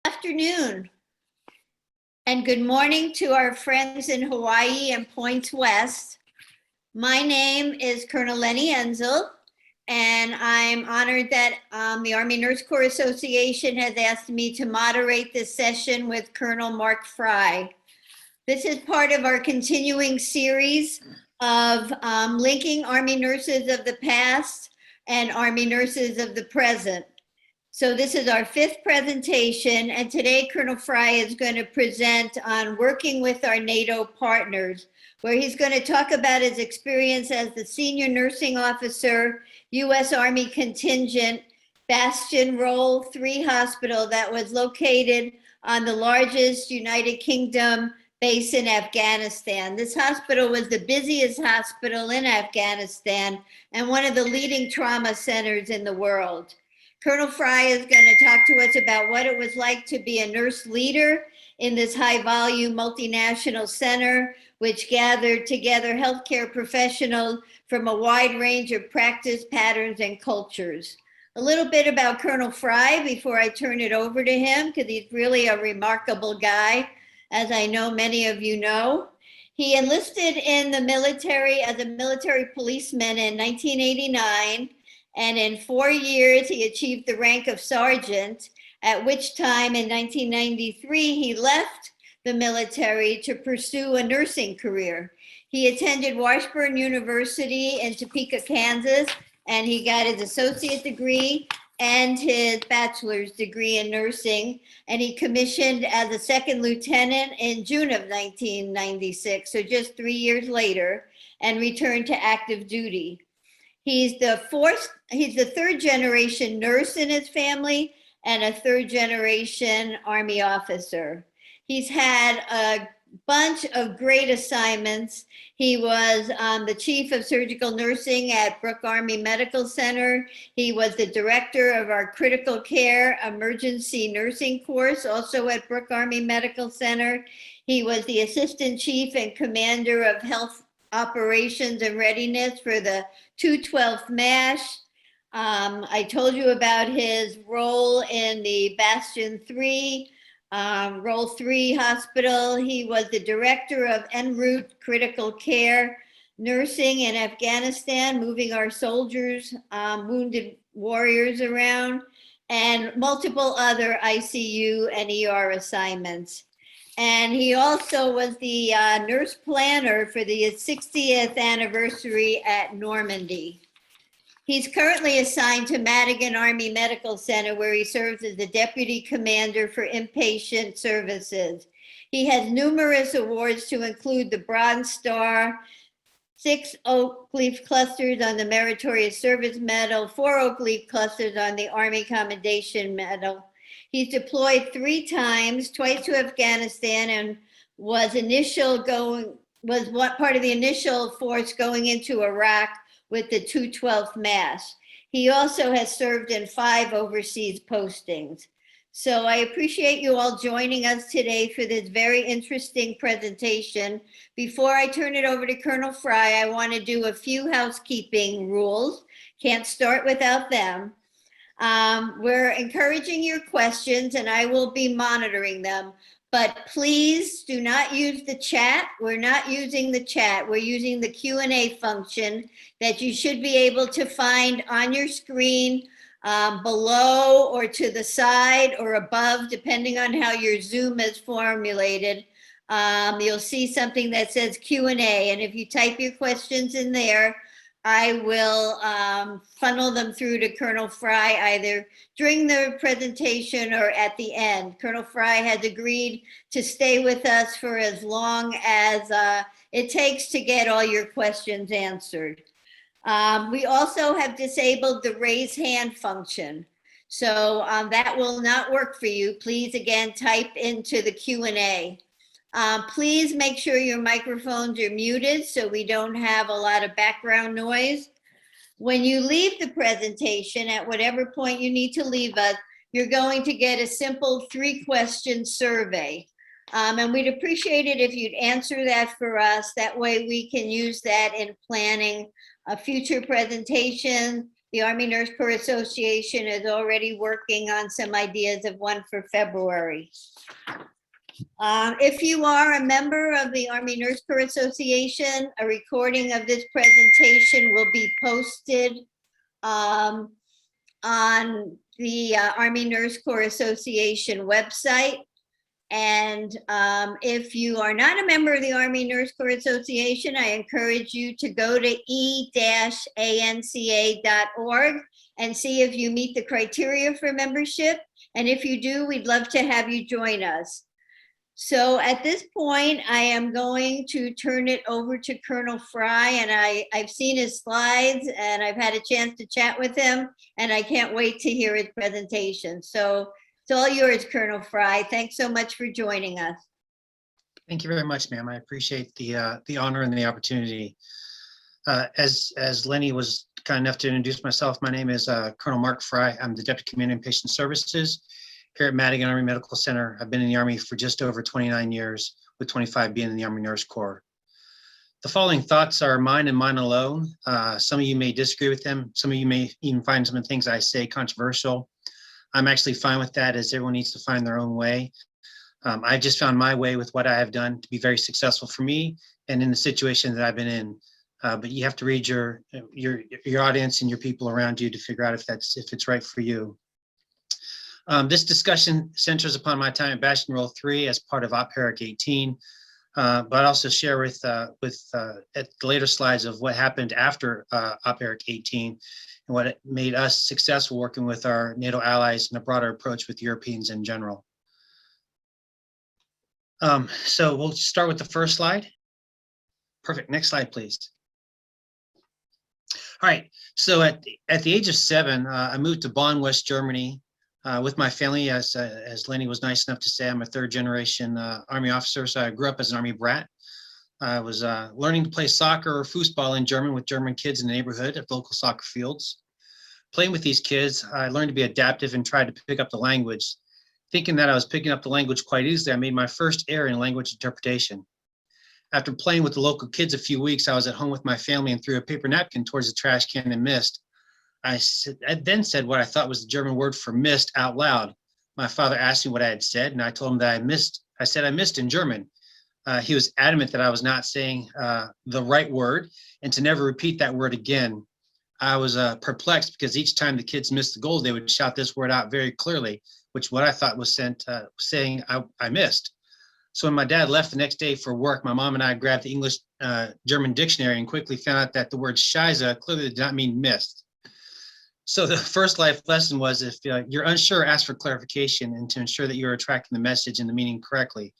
Afternoon and good morning to our friends in Hawaii and Points West. My name is Colonel Lenny Enzel, and I'm honored that the Army Nurse Corps Association has asked me to moderate this session with Colonel Marc Fry. This is part of our continuing series of linking Army nurses of the past and Army nurses of the present. So this is our fifth presentation, and today Colonel Fry is going to present on working with our NATO partners, where he's going to talk about his experience as the senior nursing officer, US Army Contingent, Bastion Role 3 hospital that was located on the largest United Kingdom base in Afghanistan. This hospital was the busiest hospital in Afghanistan and one of the leading trauma centers in the world. Colonel Fry is going to talk to us about what it was like to be a nurse leader in this high-volume multinational center, which gathered together healthcare professionals from a wide range of practice patterns and cultures. A little bit about Colonel Fry before I turn it over to him, because he's really a remarkable guy, as I know many of you know. He enlisted in the military as a military policeman in 1989. And in 4 years, he achieved the rank of sergeant, at which time in 1993, he left the military to pursue a nursing career. He attended Washburn University in Topeka, Kansas, and he got his associate degree and his bachelor's degree in nursing. And he commissioned as a second lieutenant in June of 1996, so just 3 years later, and returned to active duty. He's the third generation nurse in his family and a third generation Army officer. He's had a bunch of great assignments. He was the chief of surgical nursing at Brooke Army Medical Center. He was the director of our critical care emergency nursing course, also at Brooke Army Medical Center. He was the assistant chief and commander of health operations and readiness for the 212th MASH. I told you about his role in the Bastion 3, Role 3 hospital. He was the director of en route critical care nursing in Afghanistan, moving our soldiers, wounded warriors around, and multiple other ICU and ER assignments. And he also was the nurse planner for the 60th anniversary at Normandy. He's currently assigned to Madigan Army Medical Center, where he serves as the deputy commander for inpatient services. He has numerous awards to include the Bronze Star, 6 Oak Leaf Clusters on the Meritorious Service Medal, 4 Oak Leaf Clusters on the Army Commendation Medal. He's deployed 3 times, twice to Afghanistan, and was part of the initial force going into Iraq with the 212th MASH. He also has served in 5 overseas postings. So I appreciate you all joining us today for this very interesting presentation. Before I turn it over to Colonel Fry, I want to do a few housekeeping rules. Can't start without them. We're encouraging your questions, and I will be monitoring them, but please do not use the chat. We're not using the chat. We're using the Q&A function that you should be able to find on your screen, below or to the side or above, depending on how your Zoom is formulated. You'll see something that says Q&A, and if you type your questions in there, I will funnel them through to Colonel Fry either during the presentation or at the end. Colonel Fry has agreed to stay with us for as long as it takes to get all your questions answered. We also have disabled the raise hand function. So that will not work for you. Please, again, type into the Q&A. Please make sure your microphones are muted so we don't have a lot of background noise. When you leave the presentation, at whatever point you need to leave us, you're going to get a simple 3-question survey. And we'd appreciate it if you'd answer that for us. That way we can use that in planning a future presentation, the Army Nurse Corps Association is already working on some ideas of one for February. If you are a member of the Army Nurse Corps Association, a recording of this presentation will be posted on the Army Nurse Corps Association website. And if you are not a member of the Army Nurse Corps Association, I encourage you to go to e-anca.org and see if you meet the criteria for membership. And if you do, we'd love to have you join us. So at this point, I am going to turn it over to Colonel Fry, and I've seen his slides and I've had a chance to chat with him, and I can't wait to hear his presentation. So it's all yours, Colonel Fry. Thanks so much for joining us. Thank you very much, ma'am. I appreciate the honor and the opportunity. As Lenny was kind enough to introduce myself, my name is Colonel Marc Fry. I'm the Deputy Commander in Patient Services here at Madigan Army Medical Center. I've been in the Army for just over 29 years, with 25 being in the Army Nurse Corps. The following thoughts are mine and mine alone. Some of you may disagree with them. Some of you may even find some of the things I say controversial. I'm actually fine with that, as everyone needs to find their own way. I just found my way with what I have done to be very successful for me and in the situation that I've been in. But you have to read your audience and your people around you to figure out if it's right for you. This discussion centers upon my time at Bastion Role 3 as part of Op Herrick 18, but also share at the later slides of what happened after Op Herrick 18 and what made us successful working with our NATO allies and a broader approach with Europeans in general. So we'll start with the first slide. Perfect. Next slide, please. All right. So at the age of 7, I moved to Bonn, West Germany, with my family. As Lenny was nice enough to say, I'm a third generation Army officer, so I grew up as an Army brat. I was learning to play soccer or foosball in German with German kids in the neighborhood at local soccer fields. Playing with these kids, I learned to be adaptive and tried to pick up the language. Thinking that I was picking up the language quite easily, I made my first error in language interpretation. After playing with the local kids a few weeks, I was at home with my family and threw a paper napkin towards the trash can and missed. I then said what I thought was the German word for missed out loud. My father asked me what I had said, and I told him that I said I missed in German. He was adamant that I was not saying the right word and to never repeat that word again. I was perplexed because each time the kids missed the goal, they would shout this word out very clearly, which what I thought was saying I missed. So when my dad left the next day for work, my mom and I grabbed the English German dictionary and quickly found out that the word Scheiße clearly did not mean missed. So the first life lesson was, if you're unsure, ask for clarification and to ensure that you're attracting the message and the meaning correctly.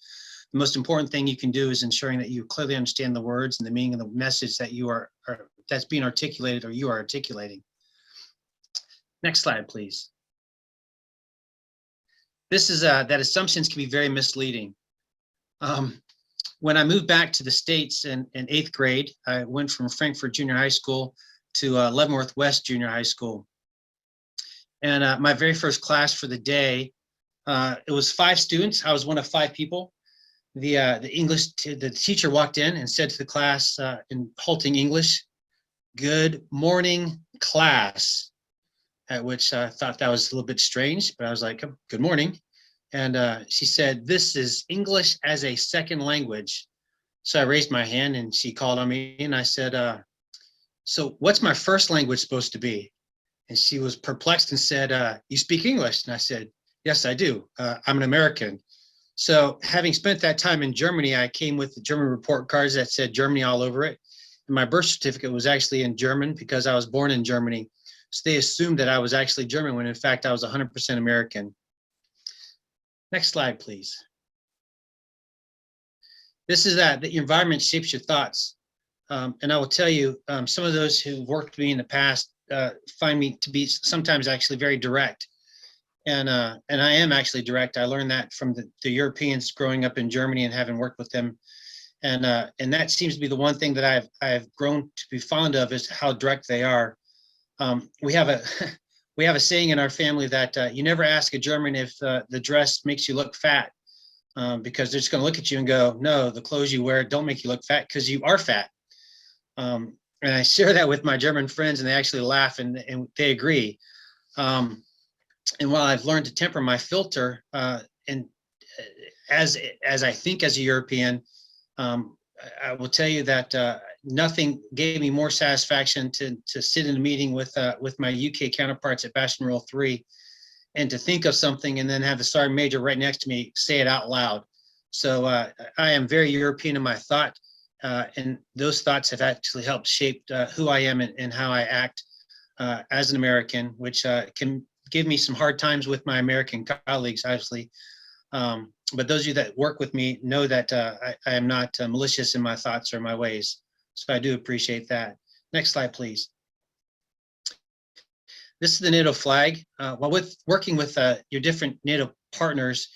The most important thing you can do is ensuring that you clearly understand the words and the meaning of the message that that's being articulated or you are articulating. Next slide, please. This is that assumptions can be very misleading. When I moved back to the States in 8th grade, I went from Frankfurt Junior High School to Leavenworth West Junior High School. And my very first class for the day, it was 5 students. I was one of 5 people. The teacher walked in and said to the class in halting English, "Good morning, class." At which I thought that was a little bit strange, but I was like, "Good morning." And she said, "This is English as a second language." So I raised my hand and she called on me and I said, "So what's my first language supposed to be?" And she was perplexed and said, "You speak English?" And I said, "Yes, I do. I'm an American." So having spent that time in Germany, I came with the German report cards that said Germany all over it. And my birth certificate was actually in German because I was born in Germany. So they assumed that I was actually German when in fact I was 100% American. Next slide, please. This is that the environment shapes your thoughts. And I will tell you, some of those who've worked with me in the past find me to be sometimes actually very direct. And I am actually direct. I learned that from the Europeans growing up in Germany and having worked with them. And that seems to be the one thing that I've grown to be fond of, is how direct they are. We have a saying in our family that you never ask a German if the dress makes you look fat, because they're just going to look at you and go, "No, the clothes you wear don't make you look fat because you are fat." And And I share that with my German friends, and they actually laugh and they agree. And while I've learned to temper my filter, and as I think as a European, I will tell you that nothing gave me more satisfaction to sit in a meeting with my UK counterparts at Bastion Role 3 and to think of something and then have the sergeant major right next to me say it out loud. So I am very European in my thought, and those thoughts have actually helped shape who I am and how I act as an American, which can give me some hard times with my American colleagues, obviously. But those of you that work with me know that I am not malicious in my thoughts or my ways. So I do appreciate that. Next slide, please. This is the NATO flag. Well, with working with your different NATO partners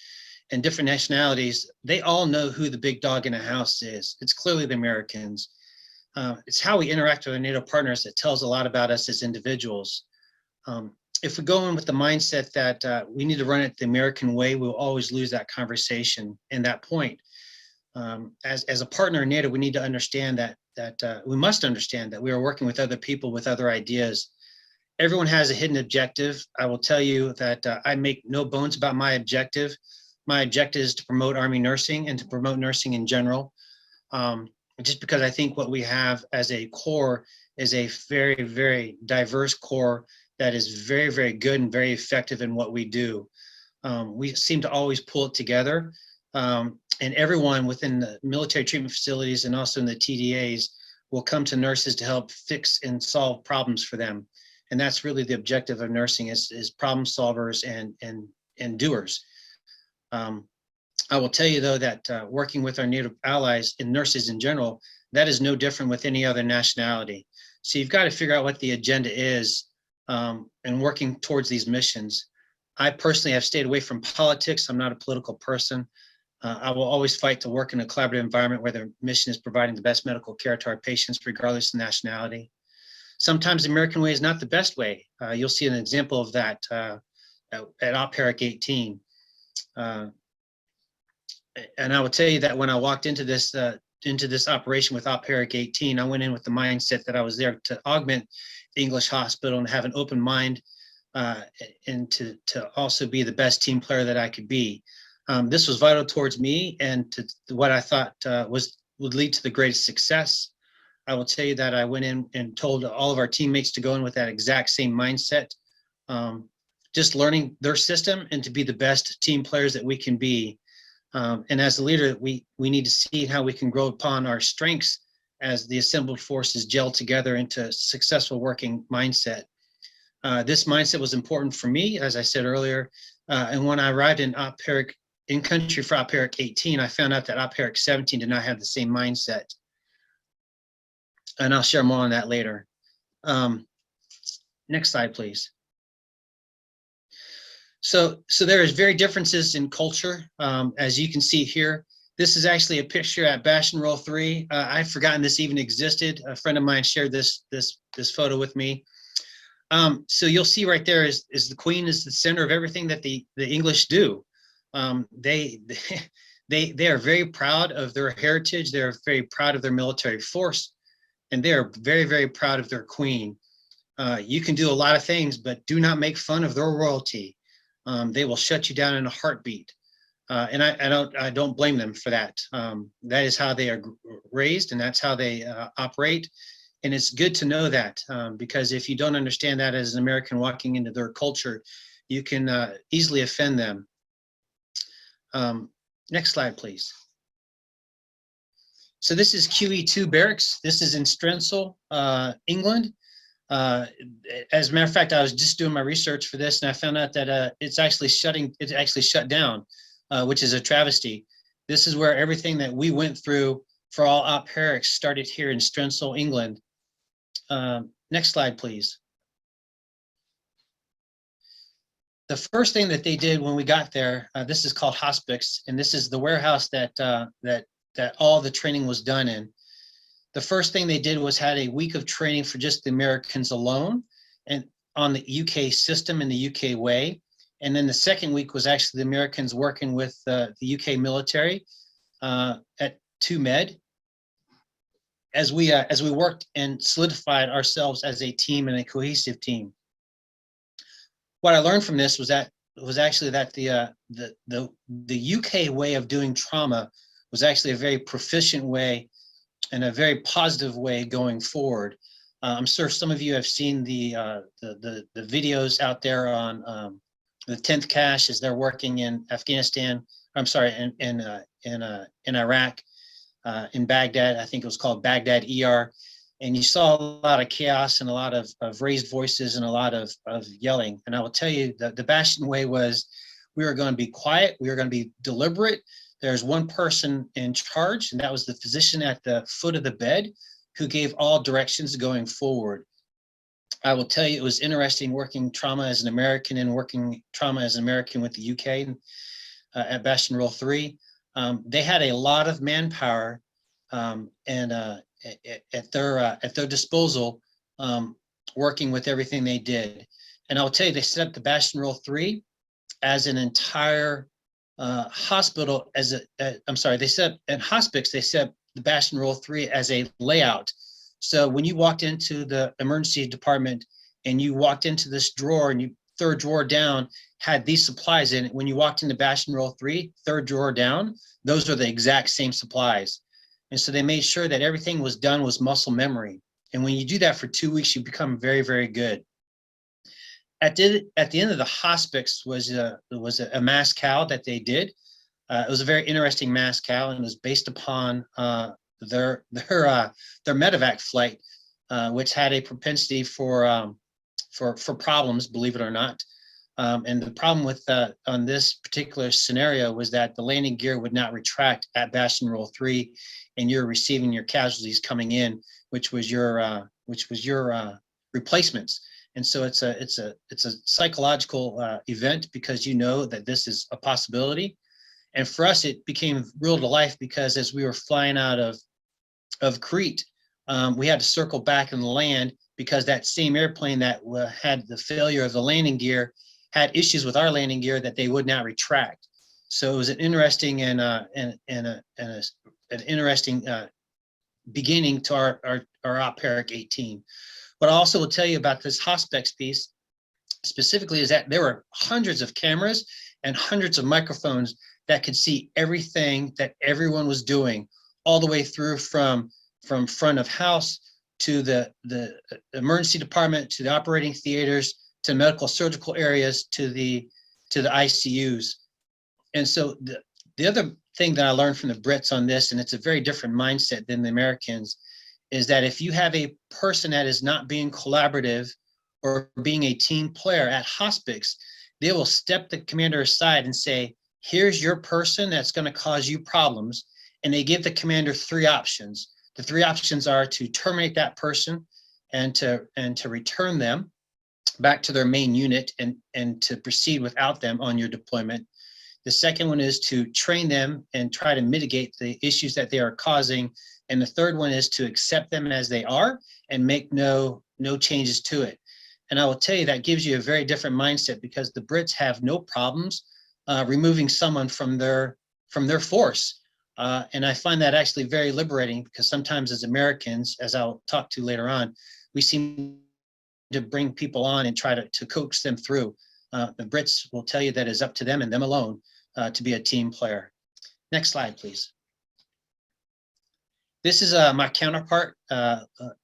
and different nationalities, they all know who the big dog in the house is. It's clearly the Americans. It's how we interact with our NATO partners that tells a lot about us as individuals. If we go in with the mindset that we need to run it the American way, we'll always lose that conversation and that point. As a partner in NATO, we need to understand that we must understand that we are working with other people with other ideas. Everyone has a hidden objective. I will tell you that I make no bones about my objective. My objective is to promote Army nursing and to promote nursing in general. Just because I think what we have as a core is a very, very diverse core that is very, very good and very effective in what we do. We seem to always pull it together. And everyone within the military treatment facilities and also in the TDAs will come to nurses to help fix and solve problems for them. And that's really the objective of nursing is problem solvers and doers. I will tell you though that working with our NATO allies and nurses in general, that is no different with any other nationality. So you've got to figure out what the agenda is and working towards these missions. I personally have stayed away from politics. I'm not a political person. I will always fight to work in a collaborative environment where the mission is providing the best medical care to our patients, regardless of nationality. Sometimes the American way is not the best way. You'll see an example of that at OPERIC 18. And I will tell you that when I walked into this operation with OPERIC 18, I went in with the mindset that I was there to augment the English hospital and have an open mind and to also be the best team player that I could be. This was vital towards me and to what I thought would lead to the greatest success. I will tell you that I went in and told all of our teammates to go in with that exact same mindset, just learning their system and to be the best team players that we can be. And as a leader, we need to see how we can grow upon our strengths as the assembled forces gel together into a successful working mindset. This mindset was important for me, as I said earlier. And when I arrived in OPERIC, in country for OPERIC 18, I found out that OPERIC 17 did not have the same mindset. And I'll share more on that later. Next slide, please. So there is very differences in culture. As you can see here, this is actually a picture at Bastion Role 3. I'd forgotten this even existed. A friend of mine shared this photo with me. So you'll see right there is the Queen is the center of everything that the English do. They are very proud of their heritage. They're very proud of their military force, and they are very, very proud of their Queen. You can do a lot of things, but do not make fun of their royalty. They will shut you down in a heartbeat. And I don't blame them for that. That is how they are raised, and that's how they operate. And it's good to know that because if you don't understand that as an American walking into their culture, you can easily offend them. Next slide, please. So this is QE2 barracks. This is in Strensall, England. As a matter of fact, I was just doing my research for this, and I found out that it's actually shut down, which is a travesty. This is where everything that we went through for all OPERICs started here in Strensall, England. Next slide, please. The first thing that they did when we got there, this is called hospice, and this is the warehouse that all the training was done in. The first thing they did was had a week of training for just the Americans alone and on the UK system and the UK way. And then the second week was actually the Americans working with the UK military at 2 Med. as we worked and solidified ourselves as a team and a cohesive team. What I learned from this was actually that the UK way of doing trauma was actually a very proficient way and a very positive way going forward. I'm sure some of you have seen the videos out there on the 10th Cache as they're working in Afghanistan. I'm sorry, in Iraq, in Baghdad. I think it was called Baghdad ER. And you saw a lot of chaos and a lot of raised voices and a lot of yelling. And I will tell you that the Bastion way was, we were going to be quiet, we were going to be deliberate. There's one person in charge, and that was the physician at the foot of the bed who gave all directions going forward. I will tell you, it was interesting working trauma as an American and working trauma as an American with the UK at Bastion Role 3. They had a lot of manpower and at their disposal, working with everything they did. And I'll tell you, they set up the Bastion Role 3 as an entire hospital. They set up in hospice, they set up the Bastion Role 3 as a layout. So when you walked into the emergency department and you walked into this drawer, and third drawer down had these supplies in it, when you walked into Bastion Role 3, third drawer down, those are the exact same supplies. And so they made sure that everything was done was muscle memory. And when you do that for 2 weeks, you become very, very good. At the end of the hospice was a mass cow that they did. It was a very interesting mass cow, and it was based upon their medevac flight, which had a propensity for problems, believe it or not. And the problem with on this particular scenario was that the landing gear would not retract at Bastion Role 3, and you're receiving your casualties coming in, which was your replacements. And so it's a psychological event, because you know that this is a possibility. And for us, it became real to life, because as we were flying out of Crete, we had to circle back and land, because that same airplane that had the failure of the landing gear had issues with our landing gear that they would not retract. So it was an interesting an interesting beginning to our OPERIC 18. What I also will tell you about this hospice piece specifically is that there were hundreds of cameras and hundreds of microphones that could see everything that everyone was doing, all the way through from front of house to the emergency department, to the operating theaters, to medical surgical areas, to the ICUs. And so the other thing that I learned from the Brits on this, and it's a very different mindset than the Americans, is that if you have a person that is not being collaborative or being a team player at hospice, they will step the commander aside and say, here's your person that's going to cause you problems. And they give the commander 3 options. The 3 options are to terminate that person and to return them back to their main unit and to proceed without them on your deployment. The second one is to train them and try to mitigate the issues that they are causing. And the third one is to accept them as they are and make no changes to it. And I will tell you, that gives you a very different mindset, because the Brits have no problems removing someone from their force. And I find that actually very liberating, because sometimes as Americans, as I'll talk to later on, we seem to bring people on and try to coax them through. The Brits will tell you that it's up to them and them alone to be a team player. Next slide, please. This is my counterpart,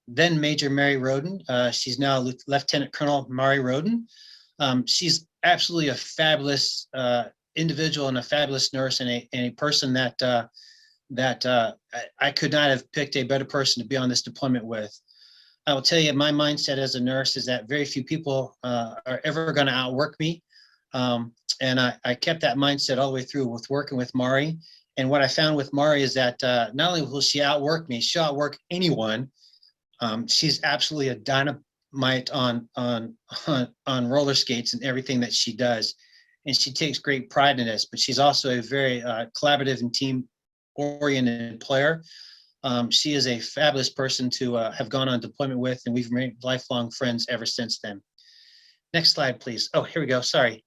then Major Mary Roden. She's now Lieutenant Colonel Mari Roden. She's absolutely a fabulous individual and a fabulous nurse, and a person that I could not have picked a better person to be on this deployment with. I will tell you, my mindset as a nurse is that very few people are ever going to outwork me. And I kept that mindset all the way through with working with Mari. And what I found with Mari is that not only will she outwork me, she'll outwork anyone. She's absolutely a dynamite on roller skates and everything that she does. And she takes great pride in this, but she's also a very collaborative and team-oriented player. She is a fabulous person to have gone on deployment with, and we've remained lifelong friends ever since then. Next slide, please. Oh, here we go. Sorry.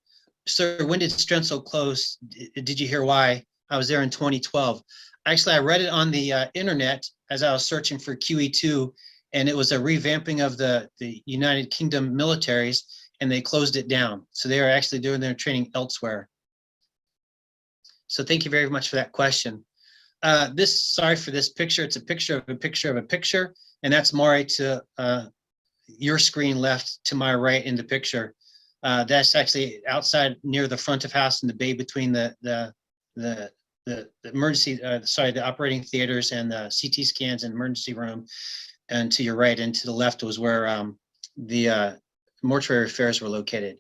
Sir, when did Strensel close? Did you hear why? I was there in 2012. Actually, I read it on the internet as I was searching for QE2, and it was a revamping of the United Kingdom militaries, and they closed it down. So they are actually doing their training elsewhere. So thank you very much for that question. Sorry for this picture. It's a picture of a picture of a picture, and that's Mari to your screen left to my right in the picture. That's actually outside near the front of house in the bay between the emergency, the operating theaters and the CT scans and emergency room. And to your right and to the left was where the mortuary affairs were located.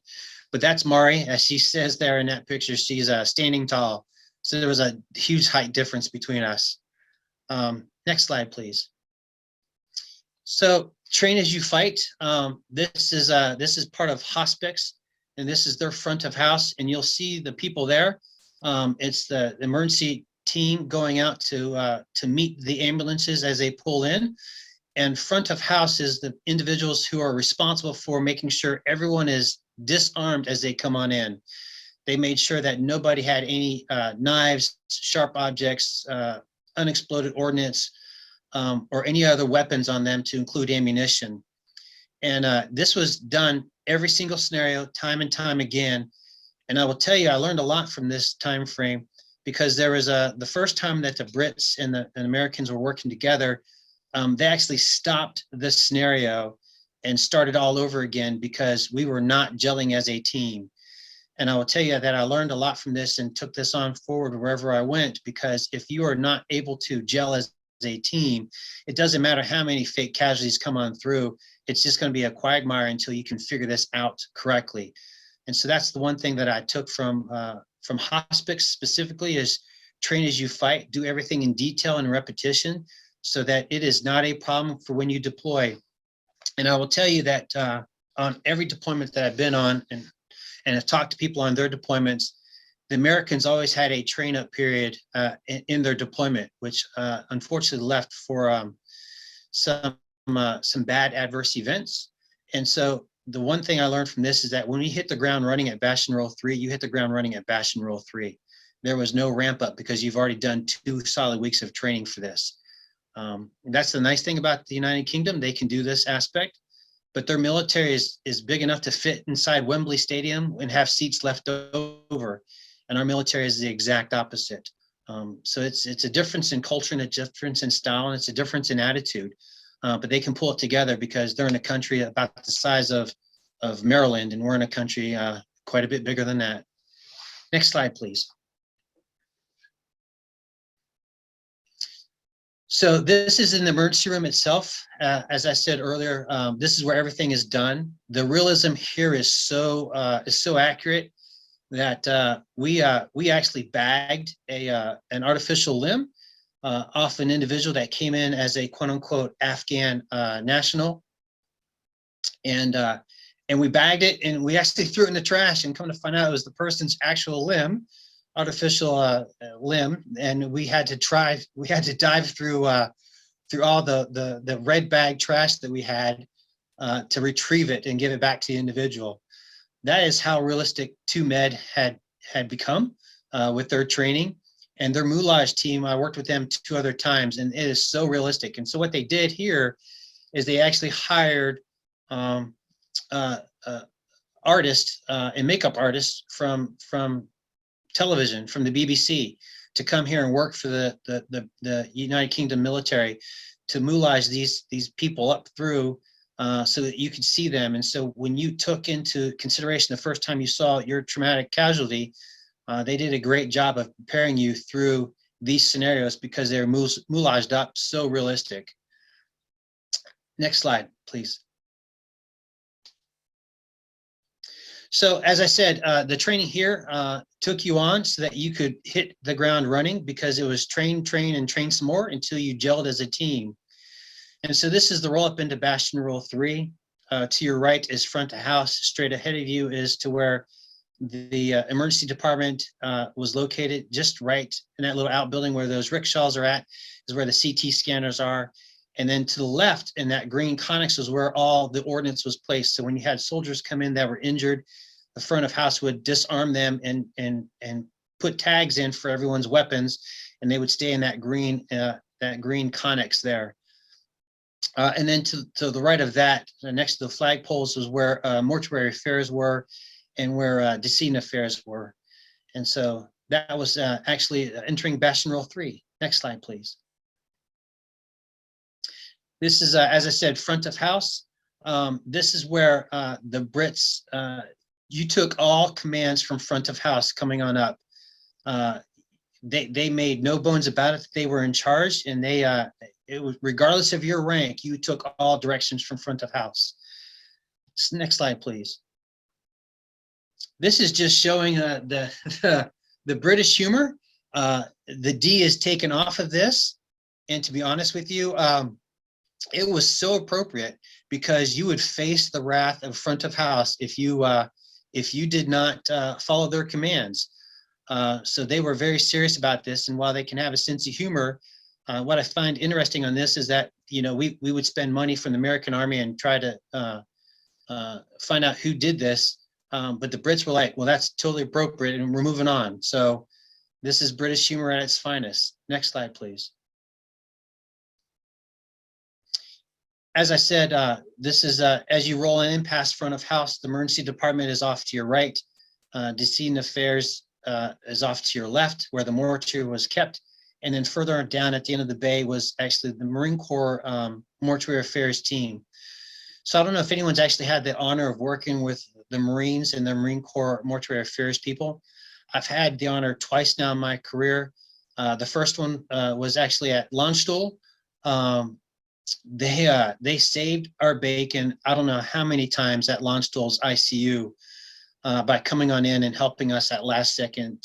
But that's Mari, as she says there in that picture, she's standing tall. So there was a huge height difference between us. Next slide, please. So train as you fight. This is part of hospice, and this is their front of house, and you'll see the people there. It's the emergency team going out to meet the ambulances as they pull in. And front of house is the individuals who are responsible for making sure everyone is disarmed as they come on in. They made sure that nobody had any knives, sharp objects, unexploded ordnance, or any other weapons on them, to include ammunition. And this was done every single scenario, time and time again. And I will tell you, I learned a lot from this time frame, because there was the first time that the Brits and the Americans were working together. They actually stopped this scenario and started all over again because we were not gelling as a team. And I will tell you that I learned a lot from this and took this on forward wherever I went, because if you are not able to gel as a team, it doesn't matter how many fake casualties come on through. It's just going to be a quagmire until you can figure this out correctly. And so that's the one thing that I took from hospice specifically, is train as you fight, do everything in detail and repetition, so that it is not a problem for when you deploy. And I will tell you that on every deployment that I've been on, and have talked to people on their deployments, the Americans always had a train-up period in their deployment, which unfortunately left for some bad adverse events. And so the one thing I learned from this is that when we hit the ground running at Bastion Role 3, you hit the ground running at Bastion Role 3. There was no ramp up, because you've already done 2 solid weeks of training for this. That's the nice thing about the United Kingdom. They can do this aspect, but their military is big enough to fit inside Wembley Stadium and have seats left over. And our military is the exact opposite. So it's a difference in culture, and a difference in style, and it's a difference in attitude. But they can pull it together because they're in a country about the size of Maryland, and we're in a country quite a bit bigger than that. Next slide, please. So this is in the emergency room itself. As I said earlier, this is where everything is done. The realism here is so accurate that we actually bagged an artificial limb off an individual that came in as a quote unquote Afghan national, and we bagged it, and we actually threw it in the trash, and come to find out it was the person's actual limb. Artificial limb, and we had to dive through all the red bag trash that we had to retrieve it and give it back to the individual. That is how realistic 2Med had become with their training. And their moulage team, I worked with them 2 other times, and it is so realistic. And so what they did here is they actually hired artists and makeup artists from television, from the BBC, to come here and work for the United Kingdom military, to moulage these people up through so that you could see them. And so when you took into consideration the first time you saw your traumatic casualty, they did a great job of preparing you through these scenarios, because they're moulaged up so realistic. Next slide, please. So as I said, the training here took you on so that you could hit the ground running, because it was train, and train some more until you gelled as a team. And so this is the roll up into Bastion Role 3. To your right is front of house. Straight ahead of you is to where the emergency department was located. Just right in that little outbuilding where those rickshaws are at is where the CT scanners are. And then to the left in that green Conex was where all the ordnance was placed. So when you had soldiers come in that were injured, the front of house would disarm them and put tags in for everyone's weapons, and they would stay in that green connex there. And then to the right of that, next to the flagpoles, was where mortuary affairs were, and where decedent affairs were. And so that was actually entering Bastion Role 3. Next slide, please. This is, as I said, front of house. This is where the Brits, you took all commands from front of house coming on up. They made no bones about it. They were in charge, and it was, regardless of your rank, you took all directions from front of house. Next slide, please. This is just showing the British humor. The D is taken off of this, and to be honest with you, it was so appropriate, because you would face the wrath of front of house if you did not follow their commands. So they were very serious about this, and while they can have a sense of humor, what I find interesting on this is that, you know, we would spend money from the American Army and try to find out who did this, but the Brits were like, well, that's totally appropriate, and we're moving on. So this is British humor at its finest. Next slide, please. As I said, this is as you roll in past front of house, the emergency department is off to your right. Decedent affairs is off to your left, where the mortuary was kept. And then further down at the end of the bay was actually the Marine Corps mortuary affairs team. So I don't know if anyone's actually had the honor of working with the Marines and the Marine Corps mortuary affairs people. I've had the honor twice now in my career. The first one was actually at Landstuhl. They saved our bacon, I don't know how many times, at Landstuhl's ICU by coming on in and helping us at last second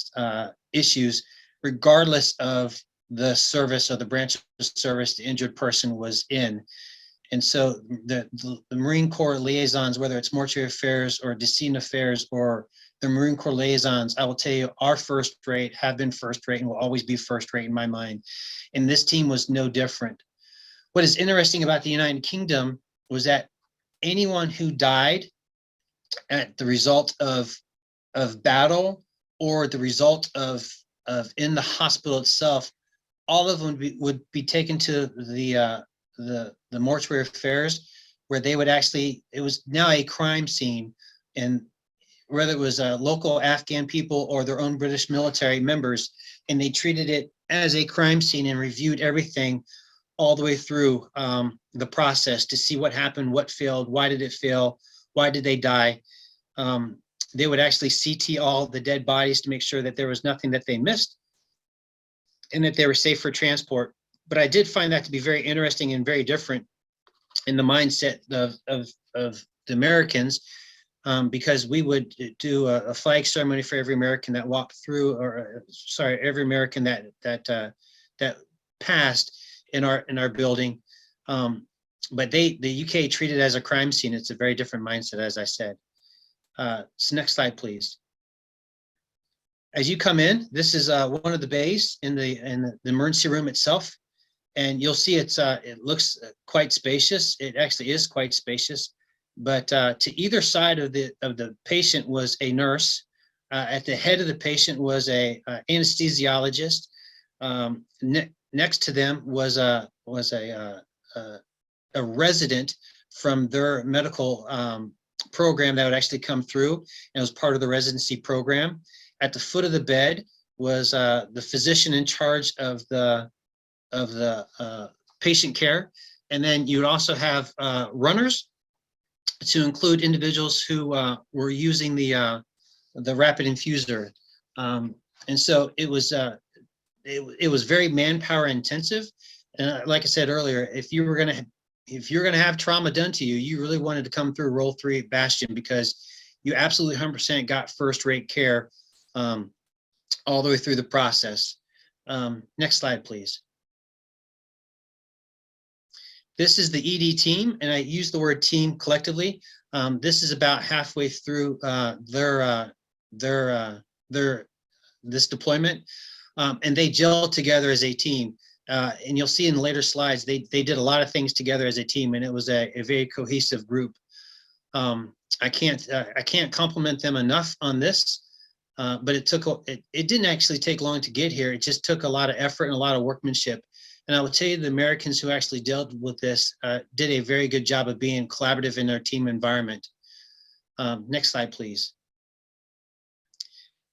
issues, regardless of the service or the branch of service the injured person was in. And so the Marine Corps liaisons, whether it's mortuary affairs or decedent affairs or the Marine Corps liaisons, I will tell you, are first rate, have been first rate, and will always be first rate in my mind. And this team was no different. What is interesting about the United Kingdom was that anyone who died at the result of battle or the result of in the hospital itself, all of them would be taken to the mortuary affairs, where they would actually, it was now a crime scene, and whether it was local Afghan people or their own British military members, and they treated it as a crime scene and reviewed everything all the way through the process to see what happened, what failed, why did it fail, why did they die. They would actually CT all the dead bodies to make sure that there was nothing that they missed and that they were safe for transport. But I did find that to be very interesting and very different in the mindset of the Americans, because we would do a flag ceremony for every American that walked through, or sorry, every American that passed in our building. But the UK treated it as a crime scene. It's a very different mindset, as I said. So next slide, please. As you come in, this is one of the bays in the emergency room itself, and you'll see it looks quite spacious. It actually is quite spacious, but to either side of the patient was a nurse. At the head of the patient was a anesthesiologist. Next to them was a resident from their medical program that would actually come through, and it was part of the residency program. At the foot of the bed was the physician in charge of the patient care, and then you would also have runners to include individuals who were using the rapid infuser, and so it was very manpower intensive. And like I said earlier, if you're gonna have trauma done to you, you really wanted to come through Role 3 at Bastion, because you absolutely 100% got first-rate care all the way through the process. Next slide, please. This is the ED team, and I use the word team collectively. This is about halfway through this deployment, and they gel together as a team. And you'll see in the later slides, they did a lot of things together as a team, and it was a very cohesive group. I can't compliment them enough on this. but it didn't actually take long to get here. It just took a lot of effort and a lot of workmanship. And I will tell you, the Americans who actually dealt with this did a very good job of being collaborative in their team environment. Next slide, please.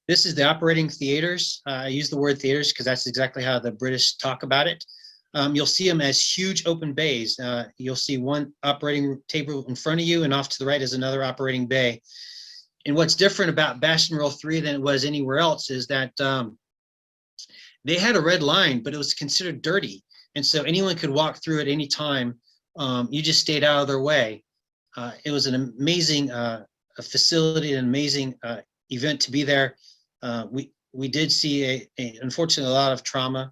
This is the operating theaters. I use the word theaters because that's exactly how the British talk about it. You'll see them as huge open bays. You'll see one operating table in front of you, and off to the right is another operating bay. And what's different about Bastion Role 3 than it was anywhere else is that they had a red line, but it was considered dirty. And so anyone could walk through at any time. You just stayed out of their way. It was an amazing facility, an amazing event to be there. We did see unfortunately a lot of trauma.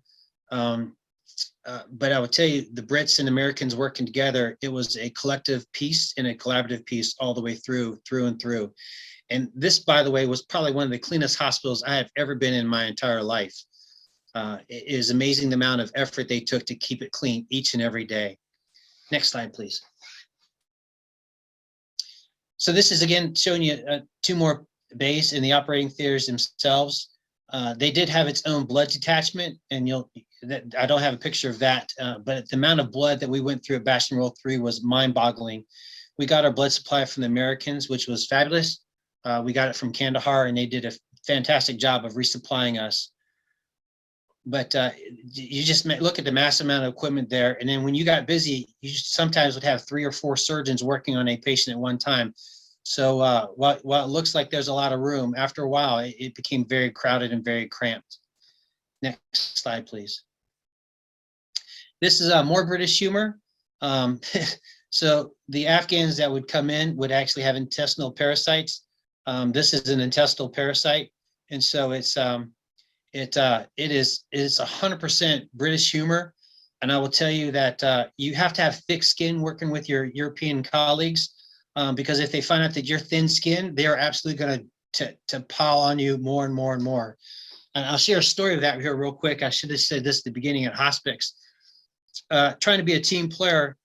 But I would tell you, the Brits and Americans working together, it was a collective piece and a collaborative piece all the way through and through. And this, by the way, was probably one of the cleanest hospitals I have ever been in my entire life. It is amazing the amount of effort they took to keep it clean each and every day. Next slide, please. So this is again showing you two more bays in the operating theaters themselves. They did have its own blood detachment, and I don't have a picture of that, but the amount of blood that we went through at Bastion Role 3 was mind-boggling. We got our blood supply from the Americans, which was fabulous. We got it from Kandahar, and they did a fantastic job of resupplying us. But you just look at the massive amount of equipment there, and then when you got busy, you sometimes would have 3 or 4 surgeons working on a patient at one time. So while it looks like there's a lot of room, after a while, it became very crowded and very cramped. Next slide, please. This is more British humor. So the Afghans that would come in would actually have intestinal parasites. This is an intestinal parasite, and so it is 100% British humor. And I will tell you that you have to have thick skin working with your European colleagues, because if they find out that you're thin-skinned, they are absolutely going to pile on you more and more and more. And I'll share a story of that here real quick. I should have said this at the beginning at hospice. Trying to be a team player,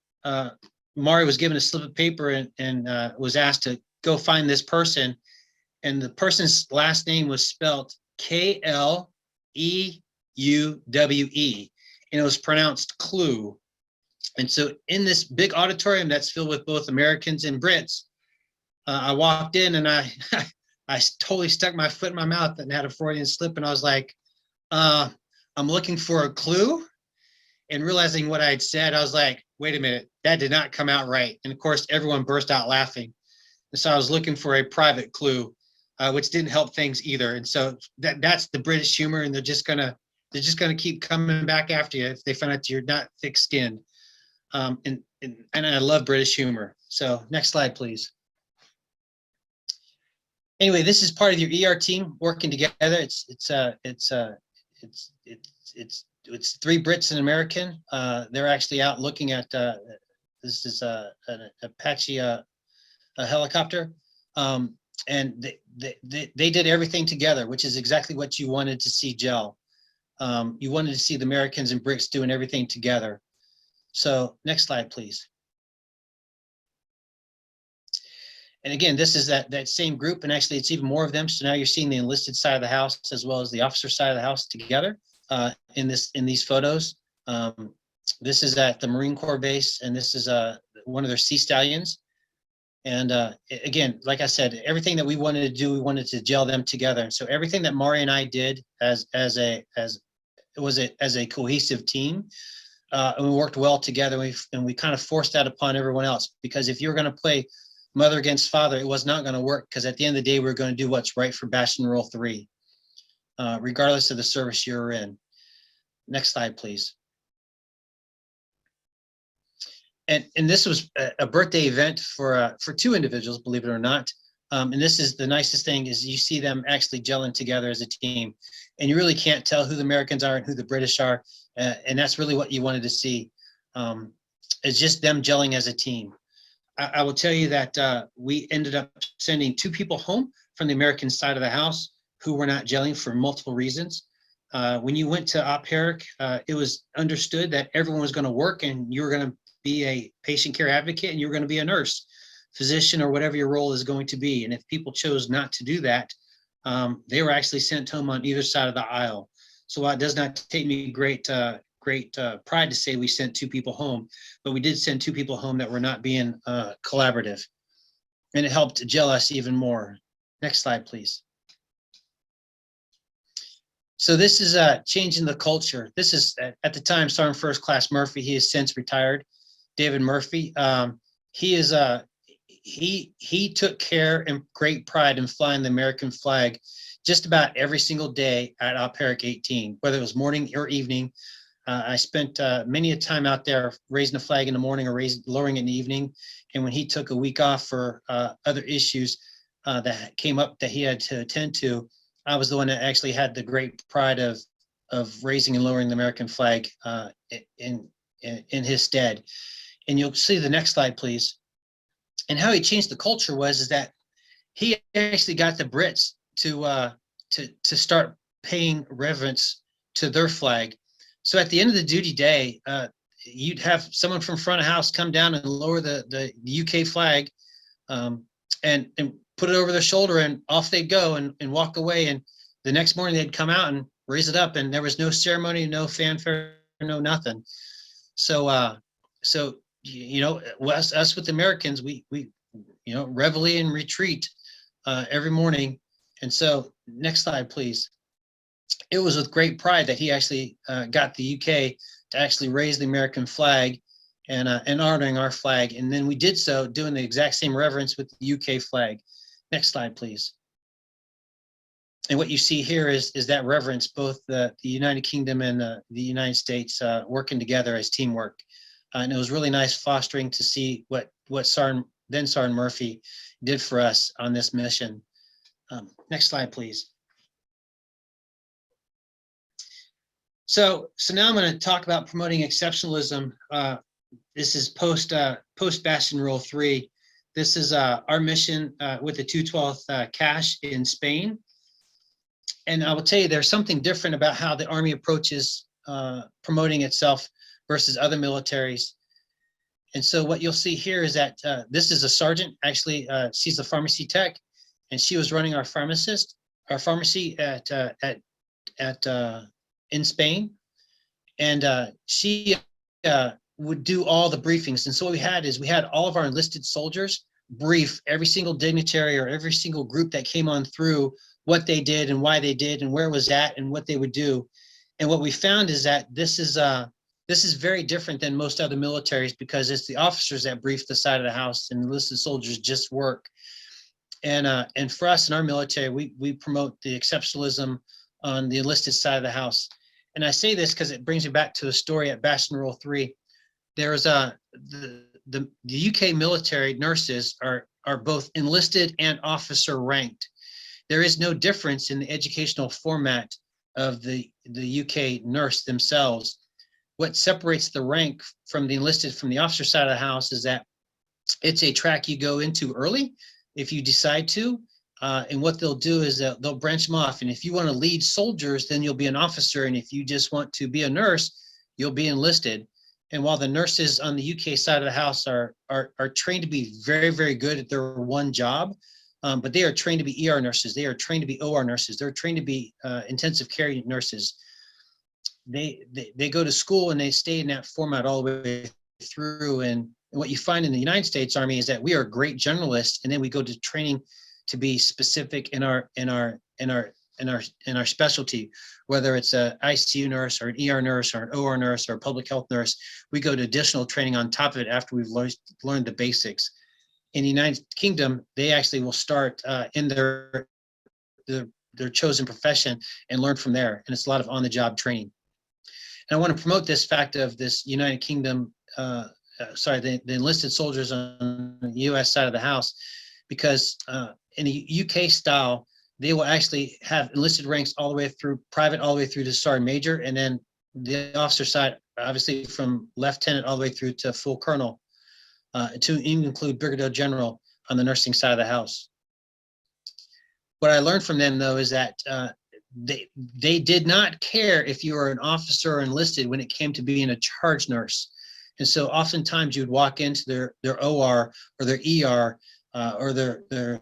Mari was given a slip of paper and was asked to go find this person. And the person's last name was spelled K-L-E-U-W-E, and it was pronounced Clue. And so in this big auditorium that's filled with both Americans and Brits, I walked in and I totally stuck my foot in my mouth and had a Freudian slip. And I was like, I'm looking for a clue. And realizing what I had said, I was like, wait a minute, that did not come out right. And of course, everyone burst out laughing. And so I was looking for a private clue, which didn't help things either. And so that's the British humor, and they're just gonna keep coming back after you if they find out you're not thick-skinned. And I love British humor. So next slide, please. Anyway, this is part of your ER team working together. It's 3 Brits and American. They're actually out looking at this is an Apache a helicopter, and they did everything together, which is exactly what you wanted to see gel. You wanted to see the Americans and Brits doing everything together. So next slide, please. And again, this is that same group, and actually it's even more of them. So now you're seeing the enlisted side of the house as well as the officer side of the house together in these photos. This is at the Marine Corps base, and this is one of their Sea Stallions. And again, like I said, everything that we wanted to do, we wanted to gel them together. And so everything that Mari and I did as a cohesive team, and we worked well together. And we kind of forced that upon everyone else, because if you're going to play mother against father, it was not going to work, because at the end of the day, we're going to do what's right for Bastion Role 3, regardless of the service you're in. Next slide, please. And this was a birthday event for 2 individuals, believe it or not. And this is the nicest thing, is you see them actually gelling together as a team, and you really can't tell who the Americans are and who the British are. And that's really what you wanted to see. It's just them gelling as a team. I will tell you that we ended up sending 2 people home from the American side of the house who were not gelling for multiple reasons. When you went to Op Herrick, it was understood that everyone was going to work, and you were going to be a patient care advocate, and you were going to be a nurse, physician, or whatever your role is going to be. And if people chose not to do that, they were actually sent home on either side of the aisle. So while it does not take me great pride to say we sent 2 people home, but we did send 2 people home that were not being collaborative, and it helped gel us even more. Next slide, please. So this is changing the culture. This is at the time Sergeant First Class Murphy. He has since retired. David Murphy. He took care and great pride in flying the American flag just about every single day at Op Herrick 18, whether it was morning or evening. I spent many a time out there raising the flag in the morning or lowering it in the evening. And when he took a week off for other issues that came up that he had to attend to, I was the one that actually had the great pride of raising and lowering the American flag in his stead. And you'll see the next slide, please. And how he changed the culture is that he actually got the Brits to start paying reverence to their flag. So at the end of the duty day, you'd have someone from front of house come down and lower the UK flag and put it over their shoulder, and off they'd go and walk away. And the next morning they'd come out and raise it up, and there was no ceremony, no fanfare, no nothing. So you know, us with Americans, we you know, reveille and retreat every morning. And so next slide, please. It was with great pride that he actually got the UK to actually raise the American flag and honoring our flag. And then we did so doing the exact same reverence with the UK flag. Next slide, please. And what you see here is that reverence, both the United Kingdom and the United States working together as teamwork. And it was really nice fostering to see what then Sergeant Murphy did for us on this mission. Next slide, please. So now I'm going to talk about promoting exceptionalism. This is post Bastion Role 3. This is our mission with the 212th Cache in Spain. And I will tell you, there's something different about how the Army approaches promoting itself versus other militaries. And so what you'll see here is that this is a sergeant. Actually, she's a pharmacy tech, and she was running our pharmacy in Spain. And she would do all the briefings. And so what we had all of our enlisted soldiers brief every single dignitary or every single group that came on through what they did and why they did and where it was at and what they would do. And what we found is that this is very different than most other militaries, because it's the officers that brief the side of the house and enlisted soldiers just work. And for us in our military, we promote the exceptionalism on the enlisted side of the house. And I say this because it brings me back to the story at Bastion Role 3. There was the UK military nurses are both enlisted and officer ranked. There is no difference in the educational format of the UK nurse themselves. What separates the rank from the enlisted from the officer side of the house is that it's a track you go into early if you decide to. And what they'll do is they'll branch them off. And if you want to lead soldiers, then you'll be an officer. And if you just want to be a nurse, you'll be enlisted. And while the nurses on the UK side of the house are trained to be very, very good at their one job, but they are trained to be ER nurses. They are trained to be OR nurses. They're trained to be intensive care nurses. They go to school and they stay in that format all the way through. And what you find in the United States Army is that we are great generalists, and then we go to training to be specific in our specialty, whether it's an ICU nurse or an ER nurse or an OR nurse or a public health nurse. We go to additional training on top of it after we've learned the basics. In the United Kingdom, they actually will start in their chosen profession and learn from there. And it's a lot of on-the-job training. And I want to promote this fact of this United Kingdom, the enlisted soldiers on the US side of the house, because in the UK style, they will actually have enlisted ranks all the way through private, all the way through to sergeant major, and then the officer side, obviously from lieutenant all the way through to full colonel, to even include brigadier general on the nursing side of the house. What I learned from them, though, is that they did not care if you were an officer or enlisted when it came to being a charge nurse. And so oftentimes you'd walk into their OR or their ER or their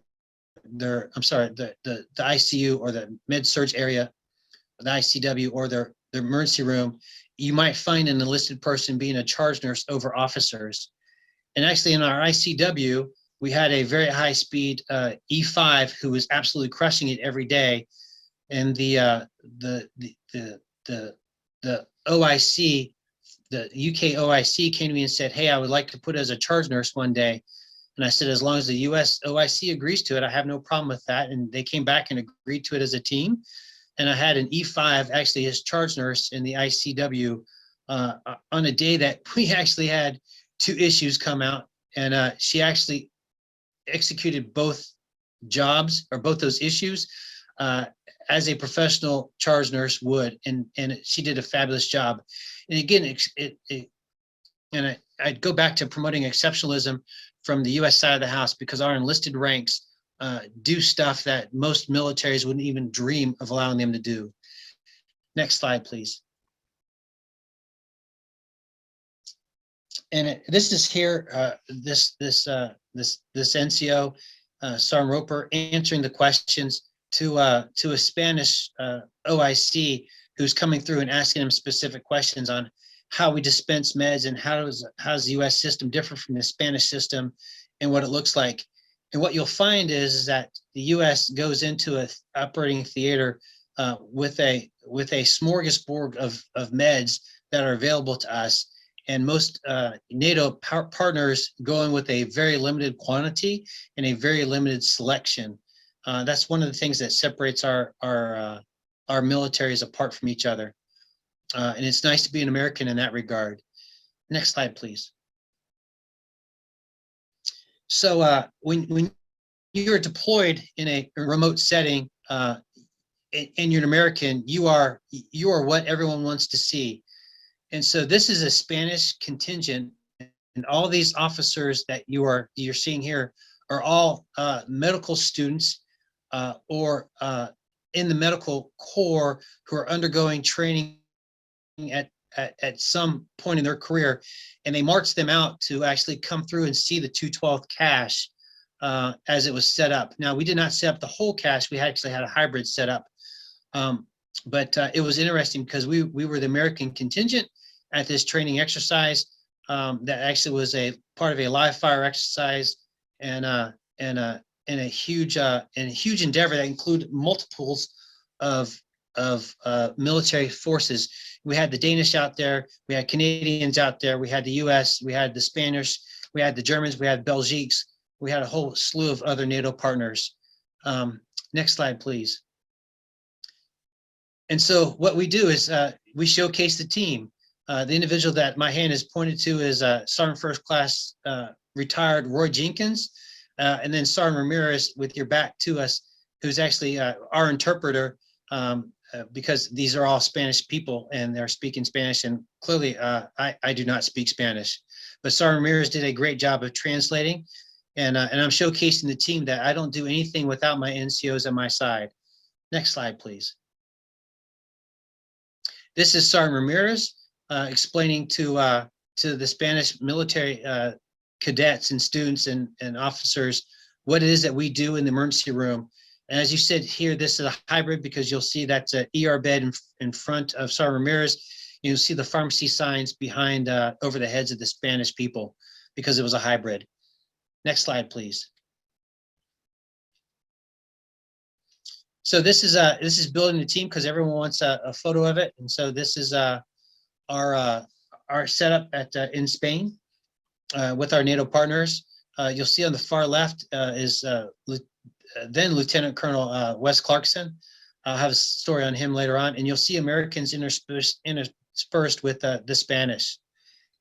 I'm sorry, the ICU or the med surg area, the ICW or their emergency room, you might find an enlisted person being a charge nurse over officers. And actually in our ICW, we had a very high speed E5 who was absolutely crushing it every day. And the OIC, the UK OIC came to me and said, hey, I would like to put as a charge nurse one day. And I said, as long as the US OIC agrees to it, I have no problem with that. And they came back and agreed to it as a team. And I had an E5 actually as charge nurse in the ICW on a day that we actually had 2 issues come out. And she actually executed both jobs or both those issues as a professional charge nurse would. And she did a fabulous job. And again, I'd go back to promoting exceptionalism from the US side of the house, because our enlisted ranks do stuff that most militaries wouldn't even dream of allowing them to do. Next slide, please. And this is here, this NCO, Sergeant Roper, answering the questions to a Spanish OIC who's coming through and asking him specific questions on how we dispense meds and how's the US system different from the Spanish system and what it looks like. And what you'll find is that the US goes into a operating theater with a smorgasbord of meds that are available to us. And most NATO partners go in with a very limited quantity and a very limited selection. That's one of the things that separates our militaries apart from each other. And it's nice to be an American in that regard. Next slide, please. So when you're deployed in a remote setting and you're an American, you are what everyone wants to see. And so this is a Spanish contingent, and all these officers that you're seeing here are all medical students or in the medical corps who are undergoing training at some point in their career, and they marched them out to actually come through and see the 212th cache as it was set up. Now, we did not set up the whole cache. We actually had a hybrid set up, but it was interesting because we were the American contingent at this training exercise that actually was a part of a live fire exercise and a huge endeavor that included multiples of military forces. We had the Danish out there, we had Canadians out there, we had the US, we had the Spanish, we had the Germans, we had Belgiques, we had a whole slew of other NATO partners. Next slide, please. And so what we do is we showcase the team. The individual that my hand is pointed to is Sergeant First Class retired Roy Jenkins, and then Sergeant Ramirez with your back to us, who's actually our interpreter, because these are all Spanish people and they're speaking Spanish, and clearly I do not speak Spanish. But Sergeant Ramirez did a great job of translating, and I'm showcasing the team that I don't do anything without my NCOs on my side. Next slide, please. This is Sergeant Ramirez explaining to the Spanish military cadets and students and officers what it is that we do in the emergency room. And as you said here, this is a hybrid because you'll see that's an ER bed in front of Sergeant Ramirez. You'll see the pharmacy signs behind over the heads of the Spanish people because it was a hybrid. Next slide, please. So this is building the team because everyone wants a photo of it. And so this is our setup in Spain with our NATO partners. You'll see on the far left is then Lieutenant Colonel Wes Clarkson. I'll have a story on him later on, and you'll see Americans interspersed with the Spanish.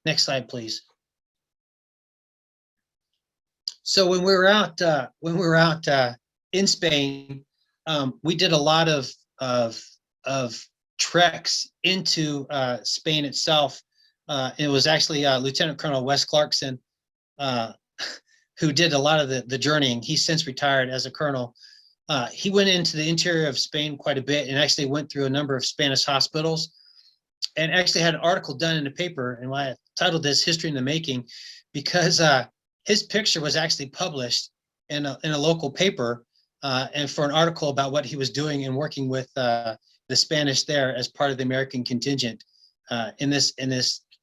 Next slide, please. So when we were out in Spain, we did a lot of treks into Spain itself. It was actually Lieutenant Colonel Wes Clarkson who did a lot of the journeying. He's since retired as a colonel. He went into the interior of Spain quite a bit and actually went through a number of Spanish hospitals and actually had an article done in the paper. And why I titled this History in the Making, because his picture was actually published in a local paper and for an article about what he was doing and working with the Spanish there as part of the American contingent in this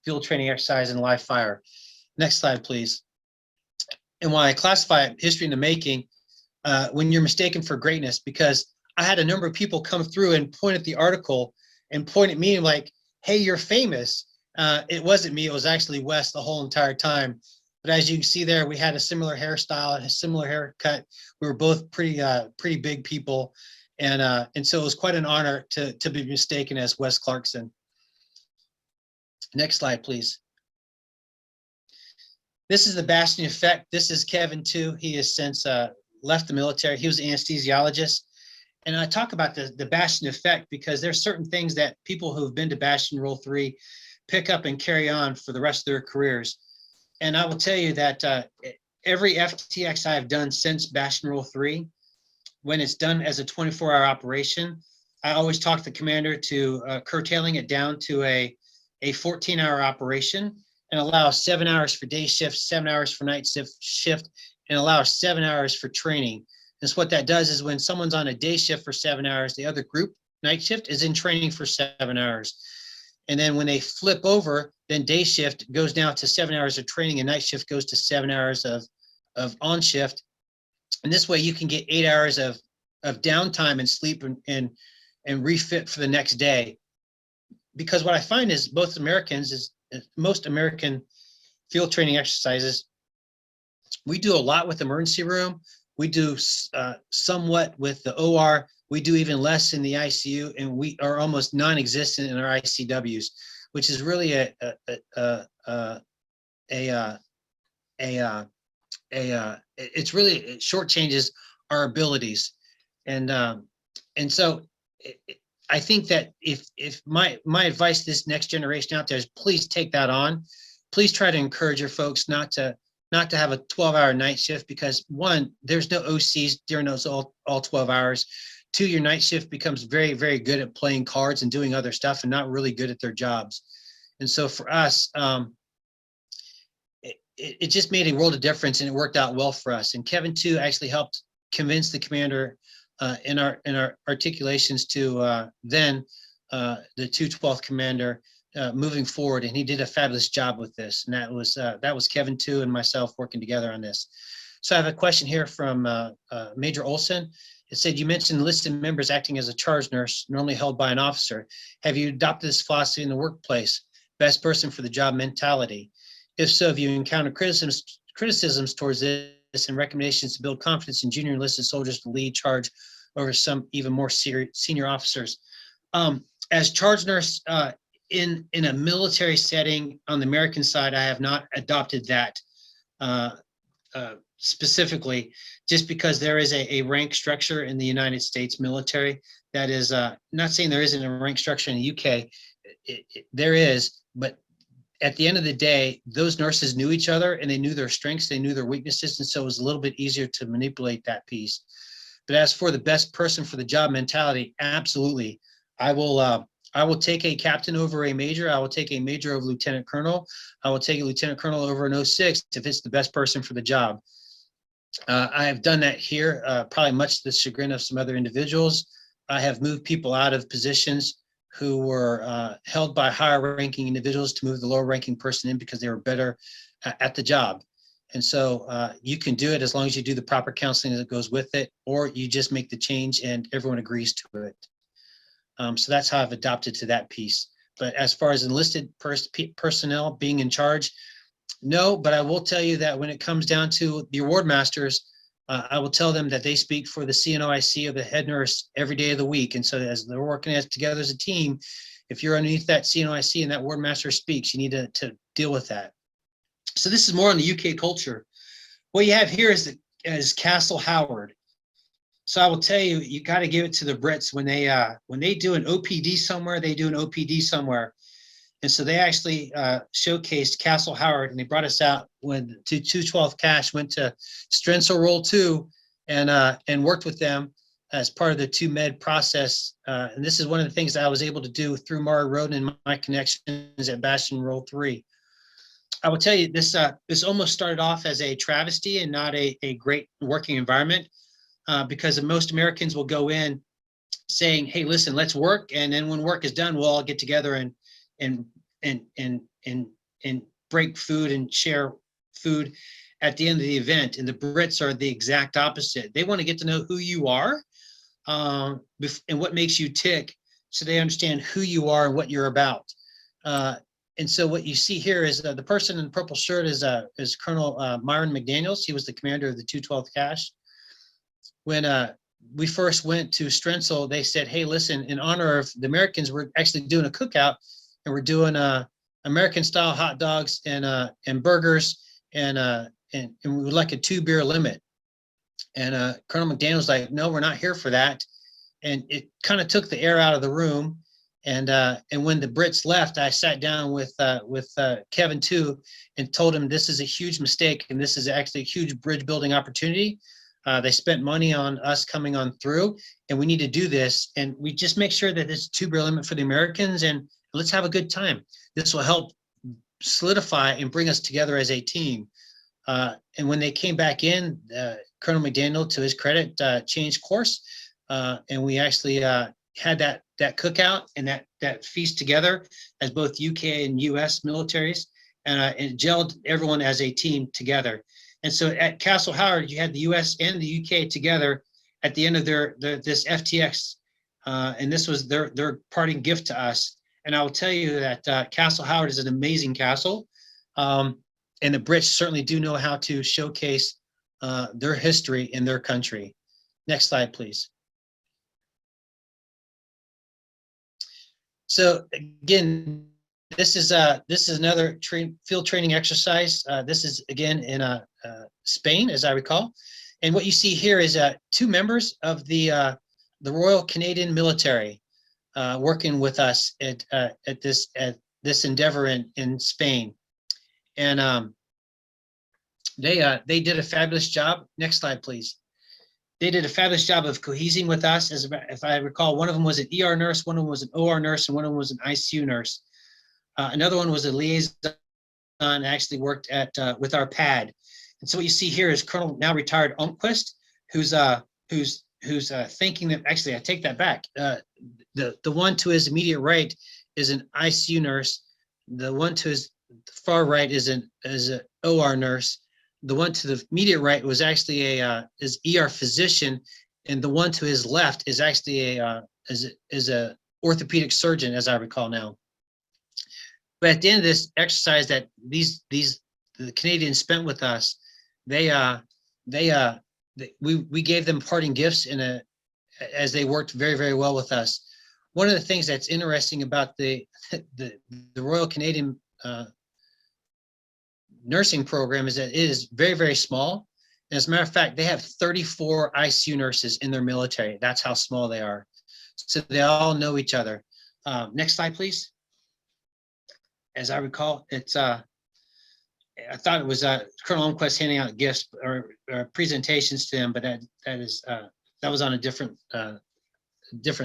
field training exercise in live fire. Next slide, please. And why I classify it history in the making, when you're mistaken for greatness, because I had a number of people come through and point at the article and point at me and like, hey, you're famous. It wasn't me, it was actually Wes the whole entire time. But as you can see there, we had a similar hairstyle and a similar haircut. We were both pretty big people. And so it was quite an honor to be mistaken as Wes Clarkson. Next slide, please. This is the Bastion effect. This is Kevin too. He has since left the military. He was an anesthesiologist. And I talk about the Bastion effect because there's certain things that people who have been to Bastion Role 3 pick up and carry on for the rest of their careers. And I will tell you that every FTX I have done since Bastion Role 3, when it's done as a 24-hour operation, I always talk the commander to curtailing it down to a 14-hour operation and allow 7 hours for day shift, 7 hours for night shift, and allow 7 hours for training. And so what that does is when someone's on a day shift for 7 hours, the other group, night shift, is in training for 7 hours. And then when they flip over, then day shift goes down to 7 hours of training and night shift goes to 7 hours of on shift. And this way you can get 8 hours of downtime and sleep and refit for the next day. Because what I find is most American field training exercises, we do a lot with emergency room. We do somewhat with the OR. We do even less in the ICU, and we are almost non-existent in our ICWs, which is really it's really, it shortchanges our abilities. And so I think that if my advice to this next generation out there is please take that on. Please try to encourage your folks not to have a 12-hour night shift, because one, there's no OCs during those all 12 hours. Two, your night shift becomes very, very good at playing cards and doing other stuff and not really good at their jobs. And so for us, it just made a world of difference, and it worked out well for us. And Kevin too actually helped convince the commander in our articulations to then the 212th commander moving forward, and he did a fabulous job with this. And that was Kevin too and myself working together on this. So I have a question here from Major Olson. It said, you mentioned enlisted members acting as a charge nurse, normally held by an officer. Have you adopted this philosophy in the workplace? Best person for the job mentality? If so, have you encountered criticisms towards this and recommendations to build confidence in junior enlisted soldiers to lead charge over some even more senior officers? As charge nurse in a military setting on the American side, I have not adopted that specifically, just because there is a rank structure in the United States military that is not saying there isn't a rank structure in the UK. There is, but at the end of the day, those nurses knew each other and they knew their strengths, they knew their weaknesses, and so it was a little bit easier to manipulate that piece. But as for the best person for the job mentality, absolutely. I will take a captain over a major. I will take a major over lieutenant colonel. I will take a lieutenant colonel over an 06 if it's the best person for the job. I have done that here, probably much to the chagrin of some other individuals. I have moved people out of positions who were held by higher ranking individuals to move the lower ranking person in because they were better at the job. And so you can do it as long as you do the proper counseling that goes with it, or you just make the change and everyone agrees to it. So that's how I've adopted to that piece. But as far as enlisted personnel being in charge, no, but I will tell you that when it comes down to the award masters, I will tell them that they speak for the CNOIC or the head nurse every day of the week. And so as they're working together as a team, if you're underneath that CNOIC and that award master speaks, you need to deal with that. So this is more on the UK culture. What you have here is Castle Howard. So I will tell you, you got to give it to the Brits when they do an OPD somewhere, they do an OPD somewhere. And so they actually showcased Castle Howard, and they brought us out when 212th Cash went to Strensel Role 2 and worked with them as part of the 2-med process. And this is one of the things that I was able to do through Mara Roden and my connections at Bastion Role 3. I will tell you, this almost started off as a travesty and not a great working environment. because most Americans will go in saying, "Hey, listen, let's work," and then when work is done, we'll all get together and and and and and break food and share food at the end of the event. And the Brits are the exact opposite. They want to get to know who you are, and what makes you tick, so they understand who you are and what you're about. And so what you see here is the person in the purple shirt is Colonel Myron McDaniels. He was the commander of the 212th Cache. When we first went to Strensel, they said, "Hey, listen, in honor of the Americans, we're actually doing a cookout, and we're doing American-style hot dogs and burgers, and we would like a 2-beer limit." And Colonel McDaniel was like, "No, we're not here for that." And it kind of took the air out of the room. And when the Brits left, I sat down with Kevin too, and told him this is a huge mistake, and this is actually a huge bridge building opportunity. They spent money on us coming on through, and we need to do this. And we just make sure that it's a 2-beer limit for the Americans, and let's have a good time. This will help solidify and bring us together as a team. And when they came back in, Colonel McDaniel, to his credit, changed course, and we actually had that cookout and that feast together as both UK and US militaries, and gelled everyone as a team together. And so at Castle Howard, you had the US and the UK together at the end of this FTX, and this was their parting gift to us. And I will tell you that Castle Howard is an amazing castle, and the Brits certainly do know how to showcase their history in their country. Next slide, please. So again, this is another field training exercise. This is again in Spain, as I recall. And what you see here is 2 members of the Royal Canadian Military working with us at this endeavor in Spain. And they did a fabulous job. Next slide, please. They did a fabulous job of cohesing with us. If I recall, one of them was an ER nurse, one of them was an OR nurse, and one of them was an ICU nurse. Another one was a liaison and actually worked with our pad. And so what you see here is Colonel, now retired, Omquist, who's thinking that, actually, I take that back. The one to his immediate right is an ICU nurse. The one to his far right is an OR nurse. The one to the immediate right was actually is ER physician, and the one to his left is actually is a orthopedic surgeon, as I recall now. But at the end of this exercise that the Canadians spent with us, we gave them parting gifts as they worked very, very well with us. One of the things that's interesting about the Royal Canadian nursing program is that it is very, very small. And as a matter of fact, they have 34 ICU nurses in their military. That's how small they are. So they all know each other. Next slide, please. As I recall, it's I thought it was Colonel Omquist handing out gifts or presentations to them, but that was on a different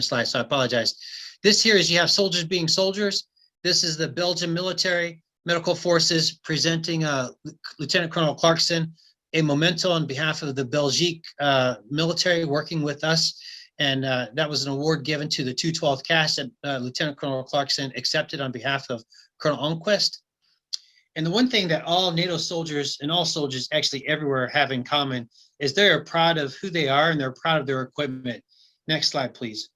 slide, so I apologize. This here is, you have soldiers being soldiers. This is the Belgian military medical forces presenting Lieutenant Colonel Clarkson a memento on behalf of the Belgique military working with us. And that was an award given to the 212th Cache that Lieutenant Colonel Clarkson accepted on behalf of Colonel Omquist. And the one thing that all NATO soldiers and all soldiers actually everywhere have in common is they are proud of who they are and they're proud of their equipment. Next slide, please.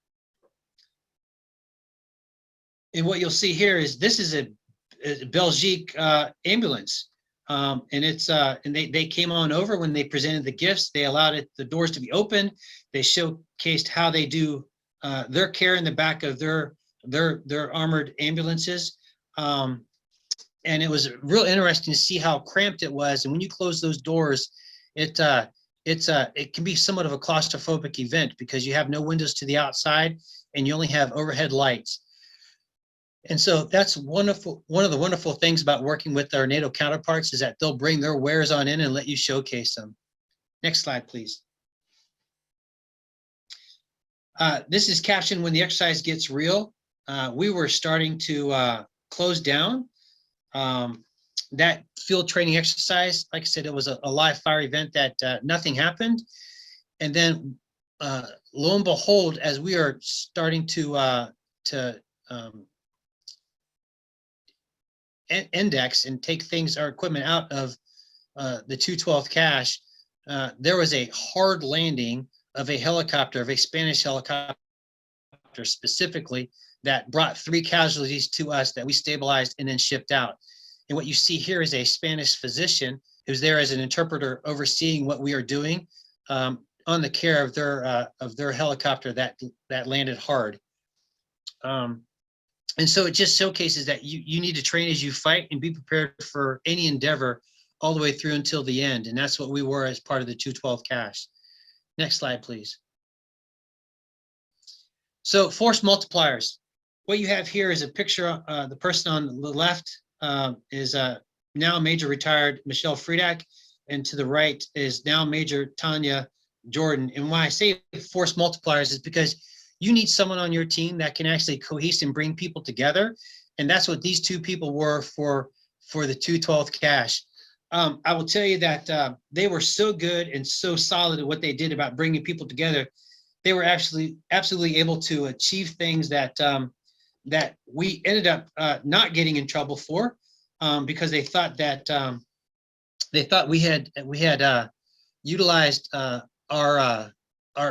And what you'll see here is this is a Belgique ambulance. And it's and they came on over when they presented the gifts. They allowed the doors to be open. They showcased how they do their care in the back of their armored ambulances. And it was real interesting to see how cramped it was. And when you close those doors, it can be somewhat of a claustrophobic event because you have no windows to the outside and you only have overhead lights. And so that's wonderful. One of the wonderful things about working with our NATO counterparts is that they'll bring their wares on in and let you showcase them. Next slide, please. This is captioned when the exercise gets real. We were starting to close down. That field training exercise, like I said, it was a live fire event that nothing happened. And then lo and behold, as we are starting to index and take things, our equipment out of the 212th cache, there was a hard landing of a helicopter, of a Spanish helicopter specifically, that brought 3 casualties to us that we stabilized and then shipped out. And what you see here is a Spanish physician who's there as an interpreter overseeing what we are doing on the care of their helicopter that landed hard. And so it just showcases that you need to train as you fight and be prepared for any endeavor all the way through until the end. And that's what we were as part of the 212 cache. Next slide, please. So force multipliers. What you have here is a picture. The person on the left is now Major retired Michelle Friedak, and to the right is now Major Tanya Jordan. And why I say force multipliers is because you need someone on your team that can actually cohese and bring people together. And that's what these 2 people were for the 212th cache. I will tell you that they were so good and so solid at what they did about bringing people together. They were actually absolutely able to achieve things that that we ended up not getting in trouble for, because they thought that we had utilized our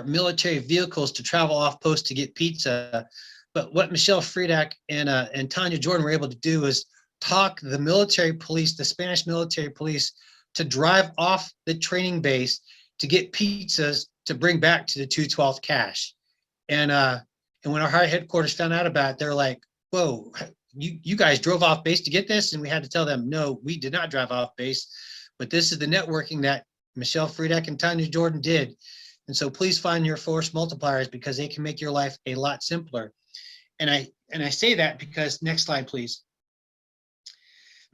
military vehicles to travel off post to get pizza. But what Michelle Friedak and Tanya Jordan were able to do is talk the military police, the Spanish military police, to drive off the training base to get pizzas to bring back to the 212th cache. And when our high headquarters found out about it, they're like, whoa, you guys drove off base to get this? And we had to tell them, no, we did not drive off base, but this is the networking that Michelle Friedak and Tanya Jordan did. And so please find your force multipliers, because they can make your life a lot simpler. And I say that because, next slide, please.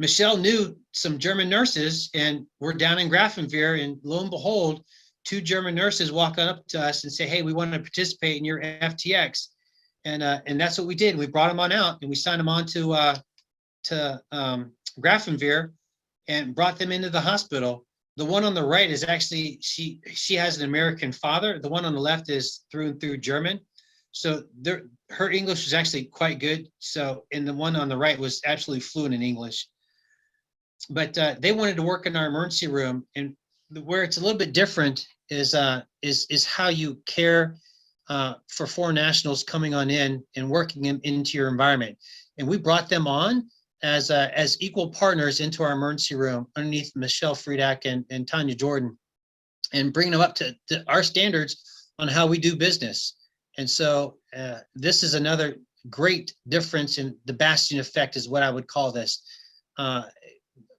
Michelle knew some German nurses, and we're down in Grafenwehr, and lo and behold, 2 German nurses walk up to us and say, hey, we want to participate in your FTX. And that's what we did. We brought them on out, and we signed them on to Grafenwehr and brought them into the hospital. The one on the right is actually, she has an American father. The one on the left is through and through German. So her English was actually quite good. So, and the one on the right was absolutely fluent in English. But they wanted to work in our emergency room, and where it's a little bit different is how you care for foreign nationals coming on in and working into your environment. And we brought them on as equal partners into our emergency room underneath Michelle Friedak and Tanya Jordan, and bringing them up to our standards on how we do business. And so this is another great difference in the Bastion effect, is what I would call this.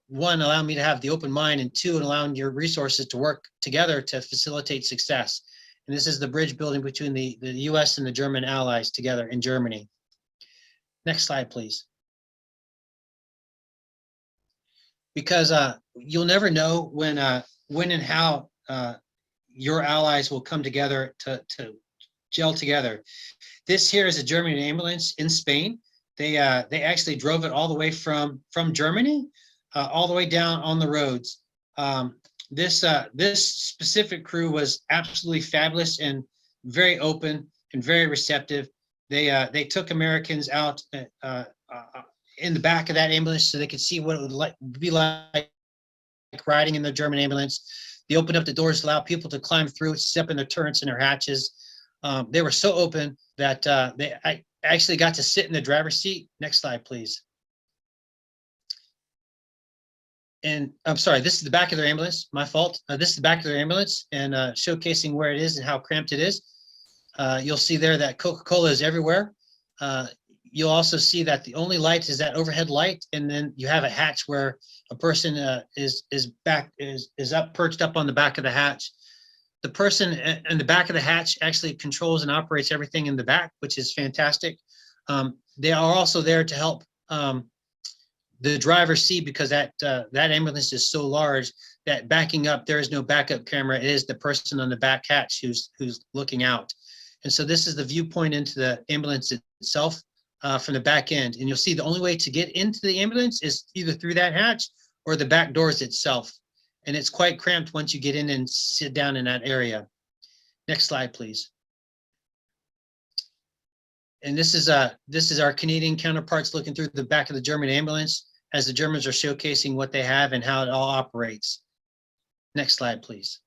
1, allow me to have the open mind, and 2, allowing your resources to work together to facilitate success. And this is the bridge building between the US and the German allies together in Germany. Next slide, please. Because you'll never know when and how your allies will come together to gel together. This here is a German ambulance in Spain. They actually drove it all the way from Germany all the way down on the roads. This specific crew was absolutely fabulous and very open and very receptive. They took Americans out in the back of that ambulance so they could see what it would be like riding in the German ambulance. They opened up the doors to allow people to climb through, step in their turrets and their hatches. They were so open that I actually got to sit in the driver's seat. Next slide, please. And I'm sorry, this is the back of their ambulance, my fault. This is the back of their ambulance, and showcasing where it is and how cramped it is. You'll see there that Coca-Cola is everywhere. You'll also see that the only light is that overhead light, and then you have a hatch where a person is up, perched up on the back of the hatch. The person in the back of the hatch actually controls and operates everything in the back, which is fantastic. They are also there to help the driver see, because that ambulance is so large that backing up, there is no backup camera. It is the person on the back hatch who's looking out. And so this is the viewpoint into the ambulance itself from the back end. And you'll see the only way to get into the ambulance is either through that hatch or the back doors itself. And it's quite cramped once you get in and sit down in that area. Next slide, please. And this is our Canadian counterparts looking through the back of the German ambulance as the Germans are showcasing what they have and how it all operates. Next slide, please.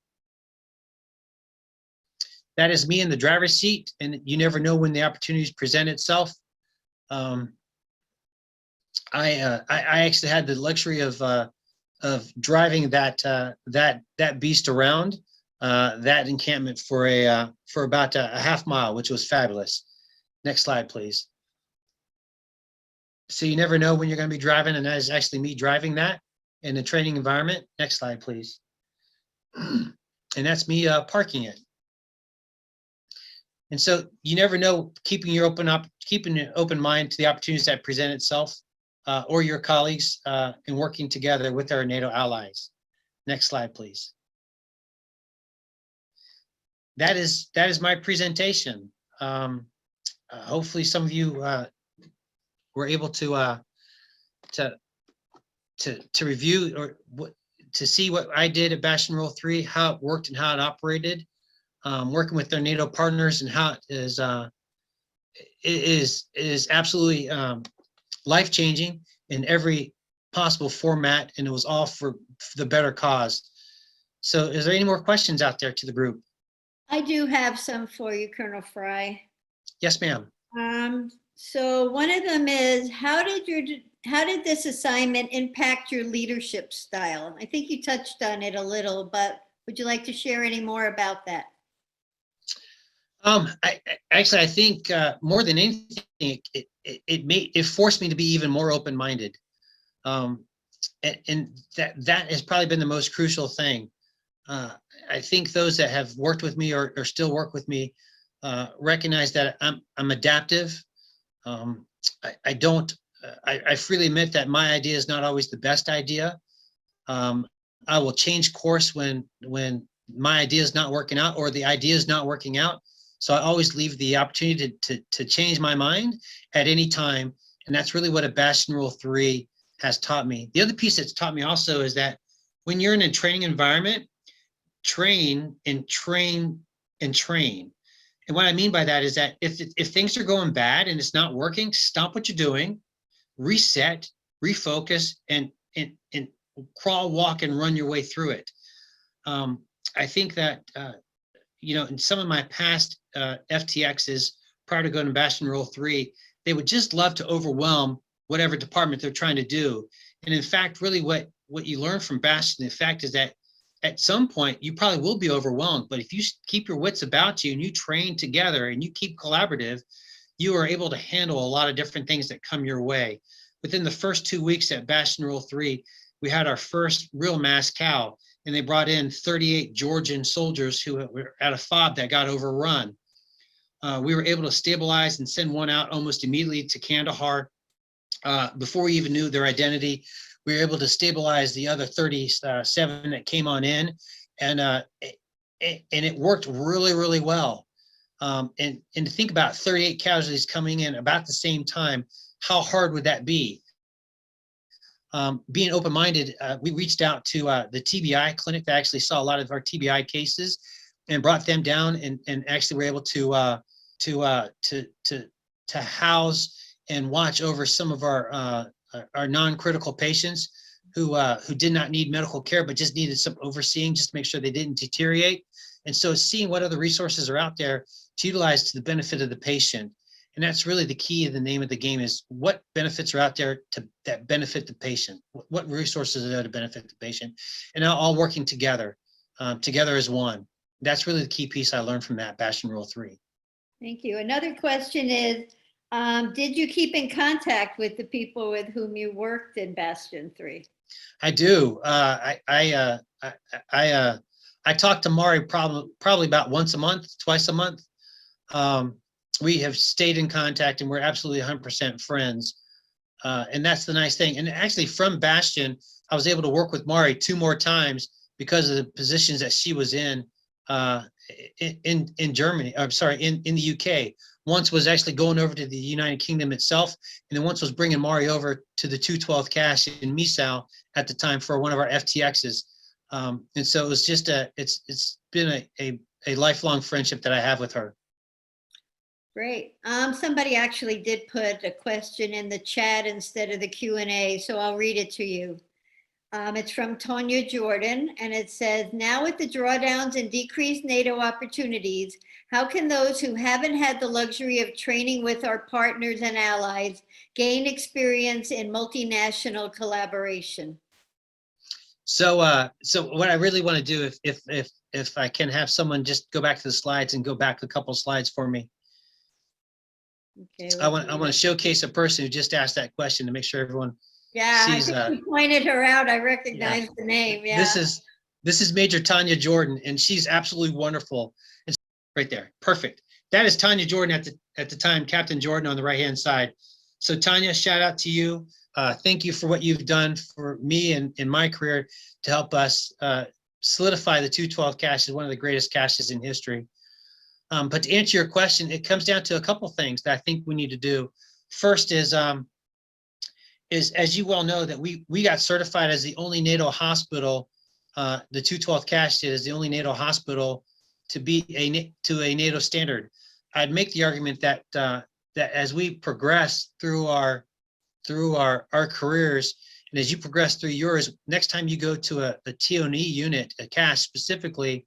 That is me in the driver's seat, and you never know when the opportunities present itself. I actually had the luxury of driving that beast around that encampment for about a half mile, which was fabulous. Next slide, please. So you never know when you're going to be driving, and that is actually me driving that in a training environment. Next slide, please. And that's me parking it. And so you never know, keeping an open mind to the opportunities that present itself, or your colleagues, and working together with our NATO allies. Next slide, please. That is my presentation. Hopefully some of you were able to review or to see what I did at Bastion Role 3, how it worked and how it operated, working with their NATO partners, and how it is absolutely life-changing in every possible format, and it was all for the better cause. So is there any more questions out there to the group? I do have some for you, Colonel Fry. Yes, ma'am. So one of them is, how did this assignment impact your leadership style? I think you touched on it a little, but would you like to share any more about that? I think more than anything, it forced me to be even more open-minded, and that has probably been the most crucial thing. I think those that have worked with me or still work with me recognize that I'm adaptive. I freely admit that my idea is not always the best idea. I will change course when my idea is not working out or the idea is not working out. So I always leave the opportunity to change my mind at any time. And that's really what a Bastion Role 3 has taught me. The other piece that's taught me also is that when you're in a training environment, train and train and train. And what I mean by that is that if things are going bad and it's not working, stop what you're doing, reset, refocus, and crawl, walk, and run your way through it. I think that in some of my past FTXs prior to going to Bastion Role 3, they would just love to overwhelm whatever department they're trying to do. And in fact, really what you learn from Bastion, the fact is that at some point you probably will be overwhelmed, but if you keep your wits about you and you train together and you keep collaborative, you are able to handle a lot of different things that come your way. Within the first 2 weeks at Bastion Role 3, we had our first real mass COW, and they brought in 38 Georgian soldiers who were at a FOB that got overrun. We were able to stabilize and send one out almost immediately to Kandahar. Before we even knew their identity, we were able to stabilize the other 37 that came on in, and it worked really, really well. And to think about 38 casualties coming in about the same time, how hard would that be? Being open-minded, we reached out to the TBI clinic that actually saw a lot of our TBI cases and brought them down, and actually were able to house and watch over some of our non-critical patients who did not need medical care but just needed some overseeing just to make sure they didn't deteriorate. And so seeing what other resources are out there to utilize to the benefit of the patient. And that's really the key of the name of the game, is what benefits are out there that benefit the patient, what resources are there to benefit the patient, and all working together, together as one. That's really the key piece I learned from that Bastion Role 3. Thank you. Another question is, did you keep in contact with the people with whom you worked in Bastion 3? I do. I talk to Mari probably about once a month, twice a month. We have stayed in contact, and we're absolutely 100% friends. And that's the nice thing. And actually from Bastion, I was able to work with Mari 2 more times because of the positions that she was in Germany. I'm sorry, in the UK. Once was actually going over to the United Kingdom itself, and then once was bringing Mari over to the 212th cache in Misau at the time for one of our FTXs. And so it was just it's been a lifelong friendship that I have with her. Great. Somebody actually did put a question in the chat instead of the Q&A, so I'll read it to you. It's from Tanya Jordan, and it says, now with the drawdowns and decreased NATO opportunities, how can those who haven't had the luxury of training with our partners and allies gain experience in multinational collaboration? So, so what I really want to do, if I can have someone just go back to the slides and go back a couple slides for me. Okay. I want to showcase a person who just asked that question to make sure everyone I sees. think you pointed her out. I recognize the name. Yeah. This is Major Tanya Jordan, and she's absolutely wonderful. It's right there, perfect. That is Tanya Jordan at the time, Captain Jordan on the right hand side. So Tanya, shout out to you. Thank you for what you've done for me and in my career to help us solidify the 212 cache as one of the greatest caches in history. But to answer your question, it comes down to a couple things that I think we need to do. First is as you well know, that we got certified as the only NATO hospital, the 212 cache did, is the only NATO hospital to be to a NATO standard. I'd make the argument that that as we progress through our careers, and as you progress through yours, next time you go to a TONE unit, a cache specifically,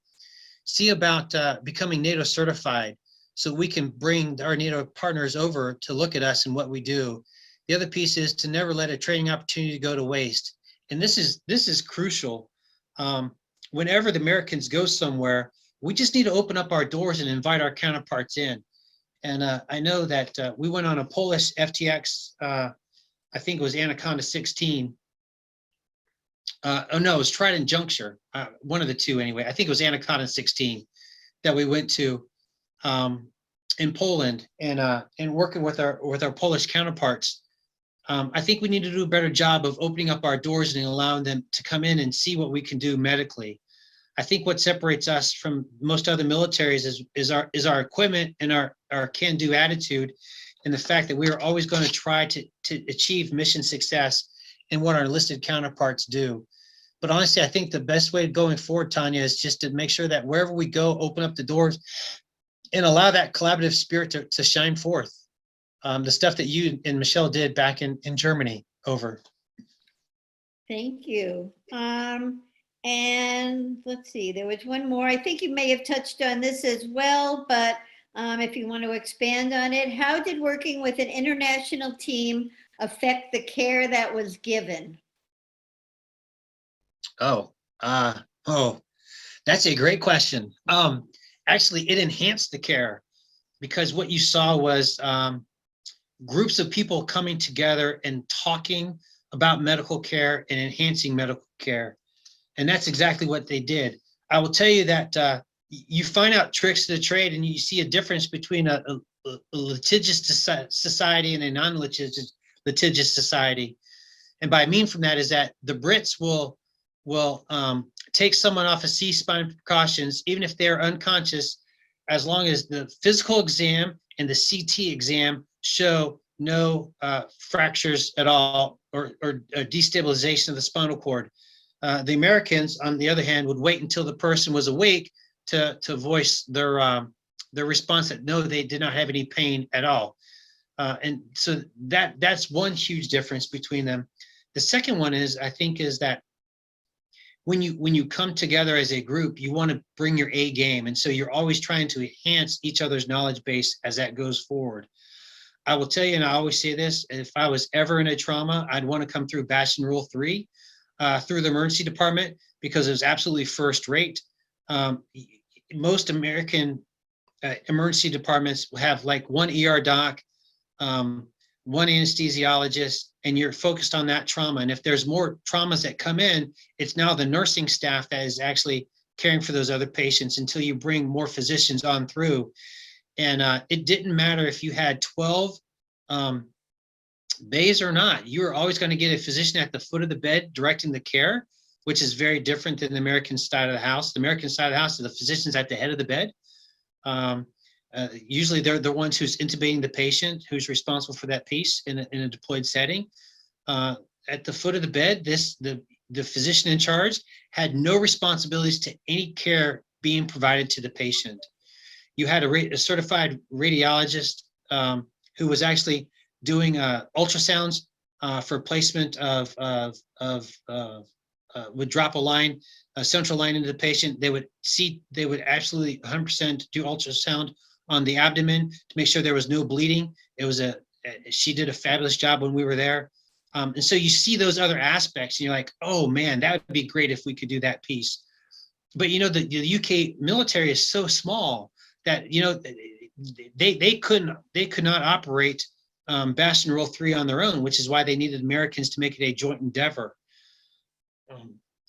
see about becoming NATO certified so we can bring our NATO partners over to look at us and what we do. The other piece is to never let a training opportunity go to waste. And this is crucial. Whenever the Americans go somewhere, we just need to open up our doors and invite our counterparts in. And I know that we went on a Polish FTX, I think it was Anaconda 16. Oh no, it was Trident Juncture, one of the two anyway. I think it was Anaconda 16 that we went to in Poland, and working with our Polish counterparts. I think we need to do a better job of opening up our doors and allowing them to come in and see what we can do medically. I think what separates us from most other militaries is our equipment and our can-do attitude, and the fact that we are always going to try to achieve mission success in what our enlisted counterparts do. But honestly, I think the best way going forward, Tanya, is just to make sure that wherever we go, open up the doors and allow that collaborative spirit to shine forth. The stuff that you and Michelle did back in Germany. Over. Thank you. And let's see, there was one more. I think you may have touched on this as well, but if you want to expand on it, how did working with an international team affect the care that was given? Oh, that's a great question. Actually, it enhanced the care, because what you saw was groups of people coming together and talking about medical care and enhancing medical care. And that's exactly what they did. I will tell you that you find out tricks of the trade, and you see a difference between a litigious society and a non-litigious society. And by I mean from that is that the Brits will take someone off of C-spine precautions, even if they're unconscious, as long as the physical exam and the CT exam show no fractures at all or destabilization of the spinal cord. The Americans, on the other hand, would wait until the person was awake to voice their response that no, they did not have any pain at all. And so that's one huge difference between them. The second one is, I think, is that when you come together as a group, you want to bring your A game. And so you're always trying to enhance each other's knowledge base as that goes forward. I will tell you, and I always say this, if I was ever in a trauma, I'd want to come through Bastion Role 3, through the emergency department, because it was absolutely first rate. Most American emergency departments have like one ER doc, one anesthesiologist, and you're focused on that trauma. And if there's more traumas that come in, it's now the nursing staff that is actually caring for those other patients until you bring more physicians on through. And it didn't matter if you had 12 bays or not, you were always going to get a physician at the foot of the bed directing the care, which is very different than the American side of the house. The American side of the house is the physicians at the head of the bed. Usually they're the ones who's intubating the patient, who's responsible for that piece in a deployed setting. At the foot of the bed, the physician in charge had no responsibilities to any care being provided to the patient. You had a certified radiologist who was actually doing ultrasounds for placement would drop a central line into the patient. They would absolutely 100% do ultrasound on the abdomen to make sure there was no bleeding. She did a fabulous job when we were there. And so you see those other aspects and you're like, oh man, that would be great if we could do that piece. But the UK military is so small that they could not operate Bastion Role 3 on their own, which is why they needed Americans to make it a joint endeavor.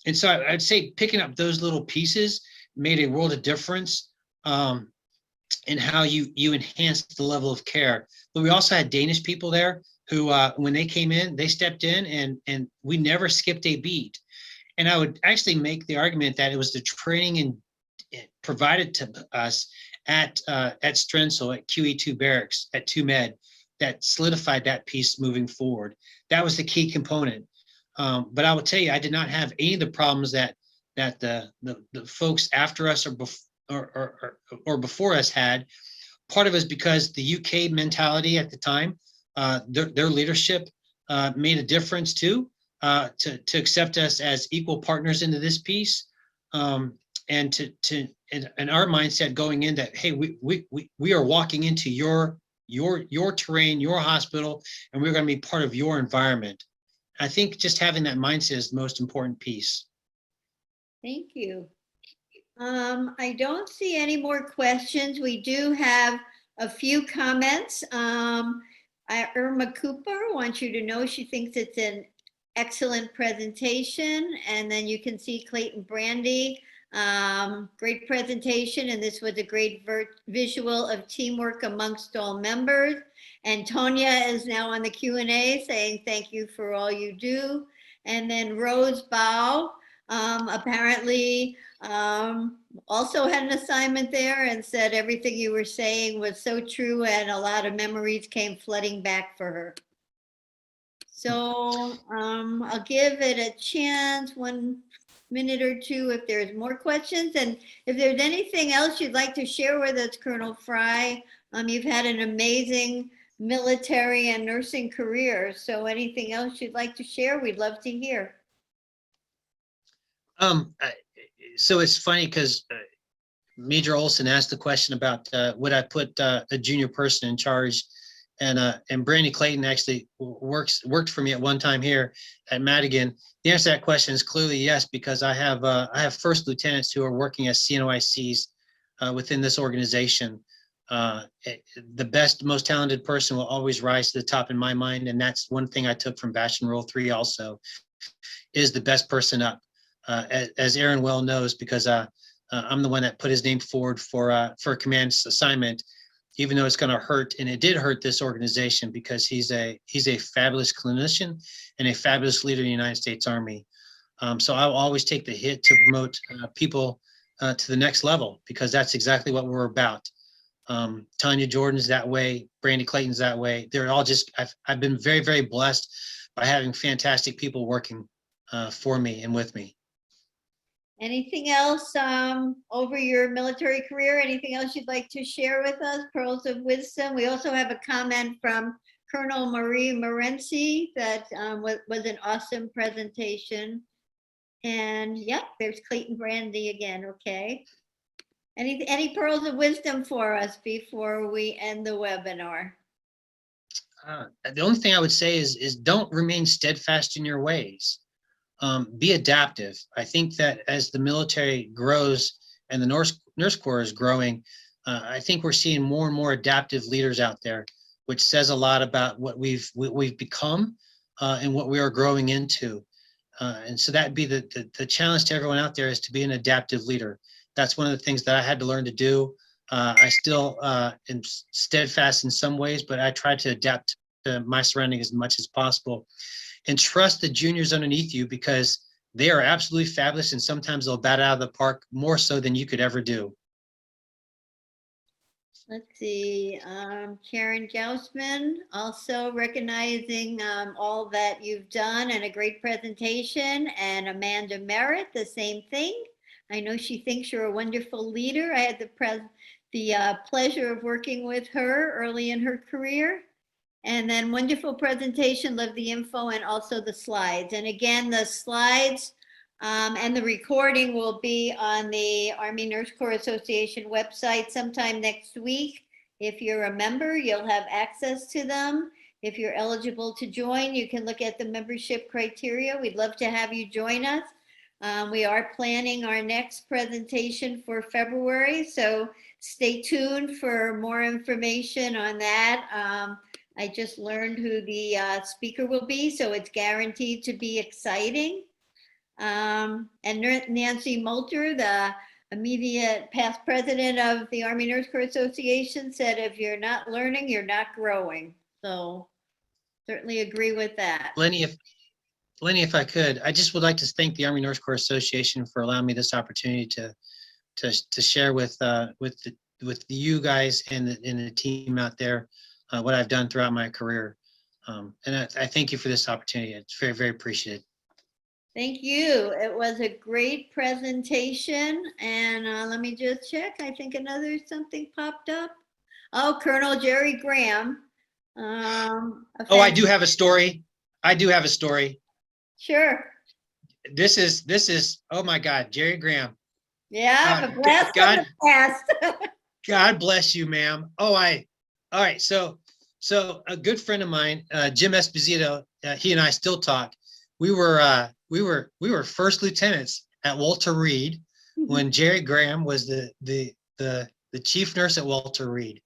And so I'd say picking up those little pieces made a world of difference in how you enhanced the level of care. But we also had Danish people there who, when they came in, they stepped in and we never skipped a beat. And I would actually make the argument that it was the training provided to us at Strensel, at QE2 Barracks, at 2 Med, that solidified that piece moving forward. That was the key component. But I will tell you, I did not have any of the problems that the folks after us or before us had. Part of it is because the UK mentality at the time, their leadership made a difference too, to accept us as equal partners into this piece, and our mindset going in that, hey, we are walking into your terrain, your hospital, and we're going to be part of your environment. I think just having that mindset is the most important piece. Thank you. I don't see any more questions. We do have a few comments. Irma Cooper wants you to know she thinks it's an excellent presentation. And then you can see Clayton Brandy, great presentation. And this was a great visual of teamwork amongst all members. And Tonya is now on the Q&A saying thank you for all you do. And then Rose Bao apparently also had an assignment there and said everything you were saying was so true and a lot of memories came flooding back for her. So I'll give it a chance, 1 minute or two if there's more questions. And if there's anything else you'd like to share with us, Colonel Fry, you've had an amazing military and nursing career. So anything else you'd like to share, we'd love to hear. So it's funny because Major Olson asked the question about would I put a junior person in charge, and Brandy Clayton actually worked for me at one time here at Madigan. The answer to that question is clearly yes, because I have first lieutenants who are working as CNOICs within this organization. The best, most talented person will always rise to the top in my mind, and that's one thing I took from Bastion Role 3 also, is the best person up. As Aaron well knows, because I'm the one that put his name forward for a command assignment, even though it's going to hurt, and it did hurt this organization because he's a fabulous clinician and a fabulous leader in the United States Army. So I will always take the hit to promote people to the next level, because that's exactly what we're about. Tanya Jordan's that way, Brandy Clayton's that way. They're all just, I've been very, very blessed by having fantastic people working for me and with me. Anything else over your military career? Anything else you'd like to share with us? Pearls of wisdom. We also have a comment from Colonel Marie Morenci that was an awesome presentation. And yep, there's Clayton Brandy again. Okay. Any pearls of wisdom for us before we end the webinar? The only thing I would say is don't remain steadfast in your ways. Be adaptive. I think that as the military grows and the Nurse Corps is growing, I think we're seeing more and more adaptive leaders out there, which says a lot about what we've become and what we are growing into. And so that'd be the challenge to everyone out there, is to be an adaptive leader. That's one of the things that I had to learn to do. I still am steadfast in some ways, but I try to adapt to my surroundings as much as possible. And trust the juniors underneath you, because they are absolutely fabulous, and sometimes they'll bat out of the park more so than you could ever do. Let's see, Karen Jousman, also recognizing all that you've done and a great presentation, and Amanda Merritt, the same thing. I know she thinks you're a wonderful leader. I had the pleasure of working with her early in her career. And then wonderful presentation, love the info and also the slides. And again, the slides and the recording will be on the Army Nurse Corps Association website sometime next week. If you're a member, you'll have access to them. If you're eligible to join, you can look at the membership criteria. We'd love to have you join us. We are planning our next presentation for February, so stay tuned for more information on that. I just learned who the speaker will be, so it's guaranteed to be exciting. And Nancy Moulter, the immediate past president of the Army Nurse Corps Association, said if you're not learning, you're not growing. So certainly agree with that. Lenny, if I could, I just would like to thank the Army Nurse Corps Association for allowing me this opportunity to share with you guys and the team out there what I've done throughout my career. And I thank you for this opportunity. It's very, very appreciated. Thank you. It was a great presentation. And let me just check. I think another something popped up. Oh, Colonel Jerry Graham. Oh, I do have a story. Sure. This is, oh my God, Jerry Graham. Yeah, the blast of the past. God bless you, ma'am. All right. So a good friend of mine, Jim Esposito, he and I still talk. We were first lieutenants at Walter Reed when Jerry Graham was the chief nurse at Walter Reed.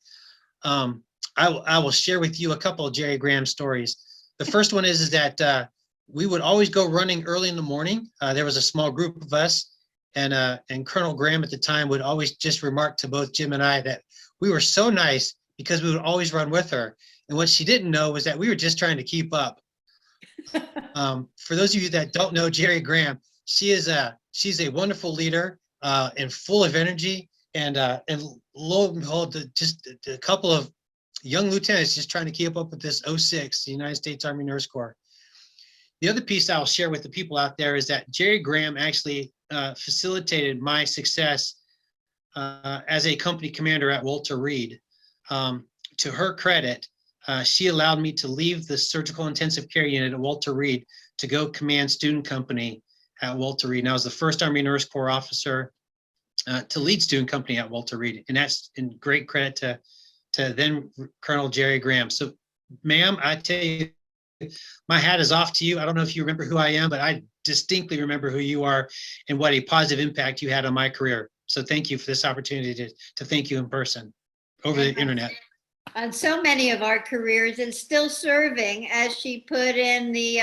I will share with you a couple of Jerry Graham stories. The first one is that we would always go running early in the morning. There was a small group of us, and Colonel Graham at the time would always just remark to both Jim and I that we were so nice because we would always run with her. And what she didn't know was that we were just trying to keep up. For those of you that don't know Jerry Graham, she's a wonderful leader and full of energy. And lo and behold, just a couple of young lieutenants just trying to keep up with this 06, the United States Army Nurse Corps. The other piece I'll share with the people out there is that Jerry Graham actually facilitated my success as a company commander at Walter Reed. To her credit, she allowed me to leave the surgical intensive care unit at Walter Reed to go command student company at Walter Reed. And I was the first Army Nurse Corps officer to lead student company at Walter Reed. And that's in great credit to then Colonel Jerry Graham. So, ma'am, I tell you, my hat is off to you. I don't know if you remember who I am, but I distinctly remember who you are and what a positive impact you had on my career. So thank you for this opportunity to thank you in person over the internet. On so many of our careers and still serving, as she put in the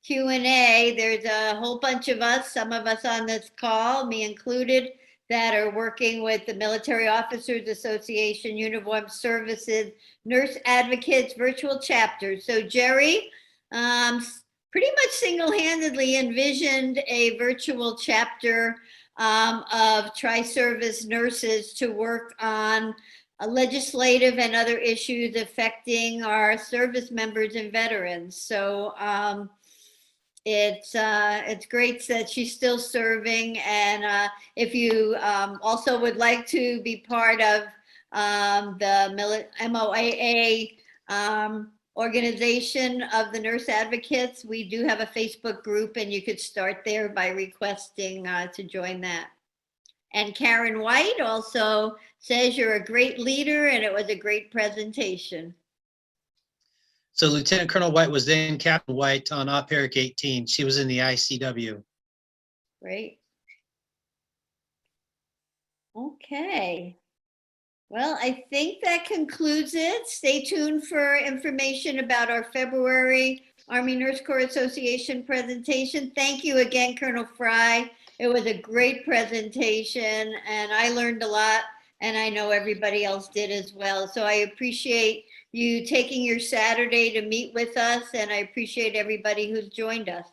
Q&A, there's a whole bunch of us, some of us on this call, me included, that are working with the Military Officers Association, Uniformed Services, Nurse Advocates, virtual chapters. So Jerry pretty much single-handedly envisioned a virtual chapter of tri-service nurses to work on legislative and other issues affecting our service members and veterans. So it's great that she's still serving. And if you also would like to be part of the MOAA organization of the Nurse Advocates, we do have a Facebook group, and you could start there by requesting to join that. And Karen White also says you're a great leader and it was a great presentation. So Lieutenant Colonel White was then Captain White on Op Eric 18. She was in the ICW. Great. Okay. Well, I think that concludes it. Stay tuned for information about our February Army Nurse Corps Association presentation. Thank you again, Colonel Fry. It was a great presentation and I learned a lot, and I know everybody else did as well. So I appreciate you taking your Saturday to meet with us, and I appreciate everybody who's joined us.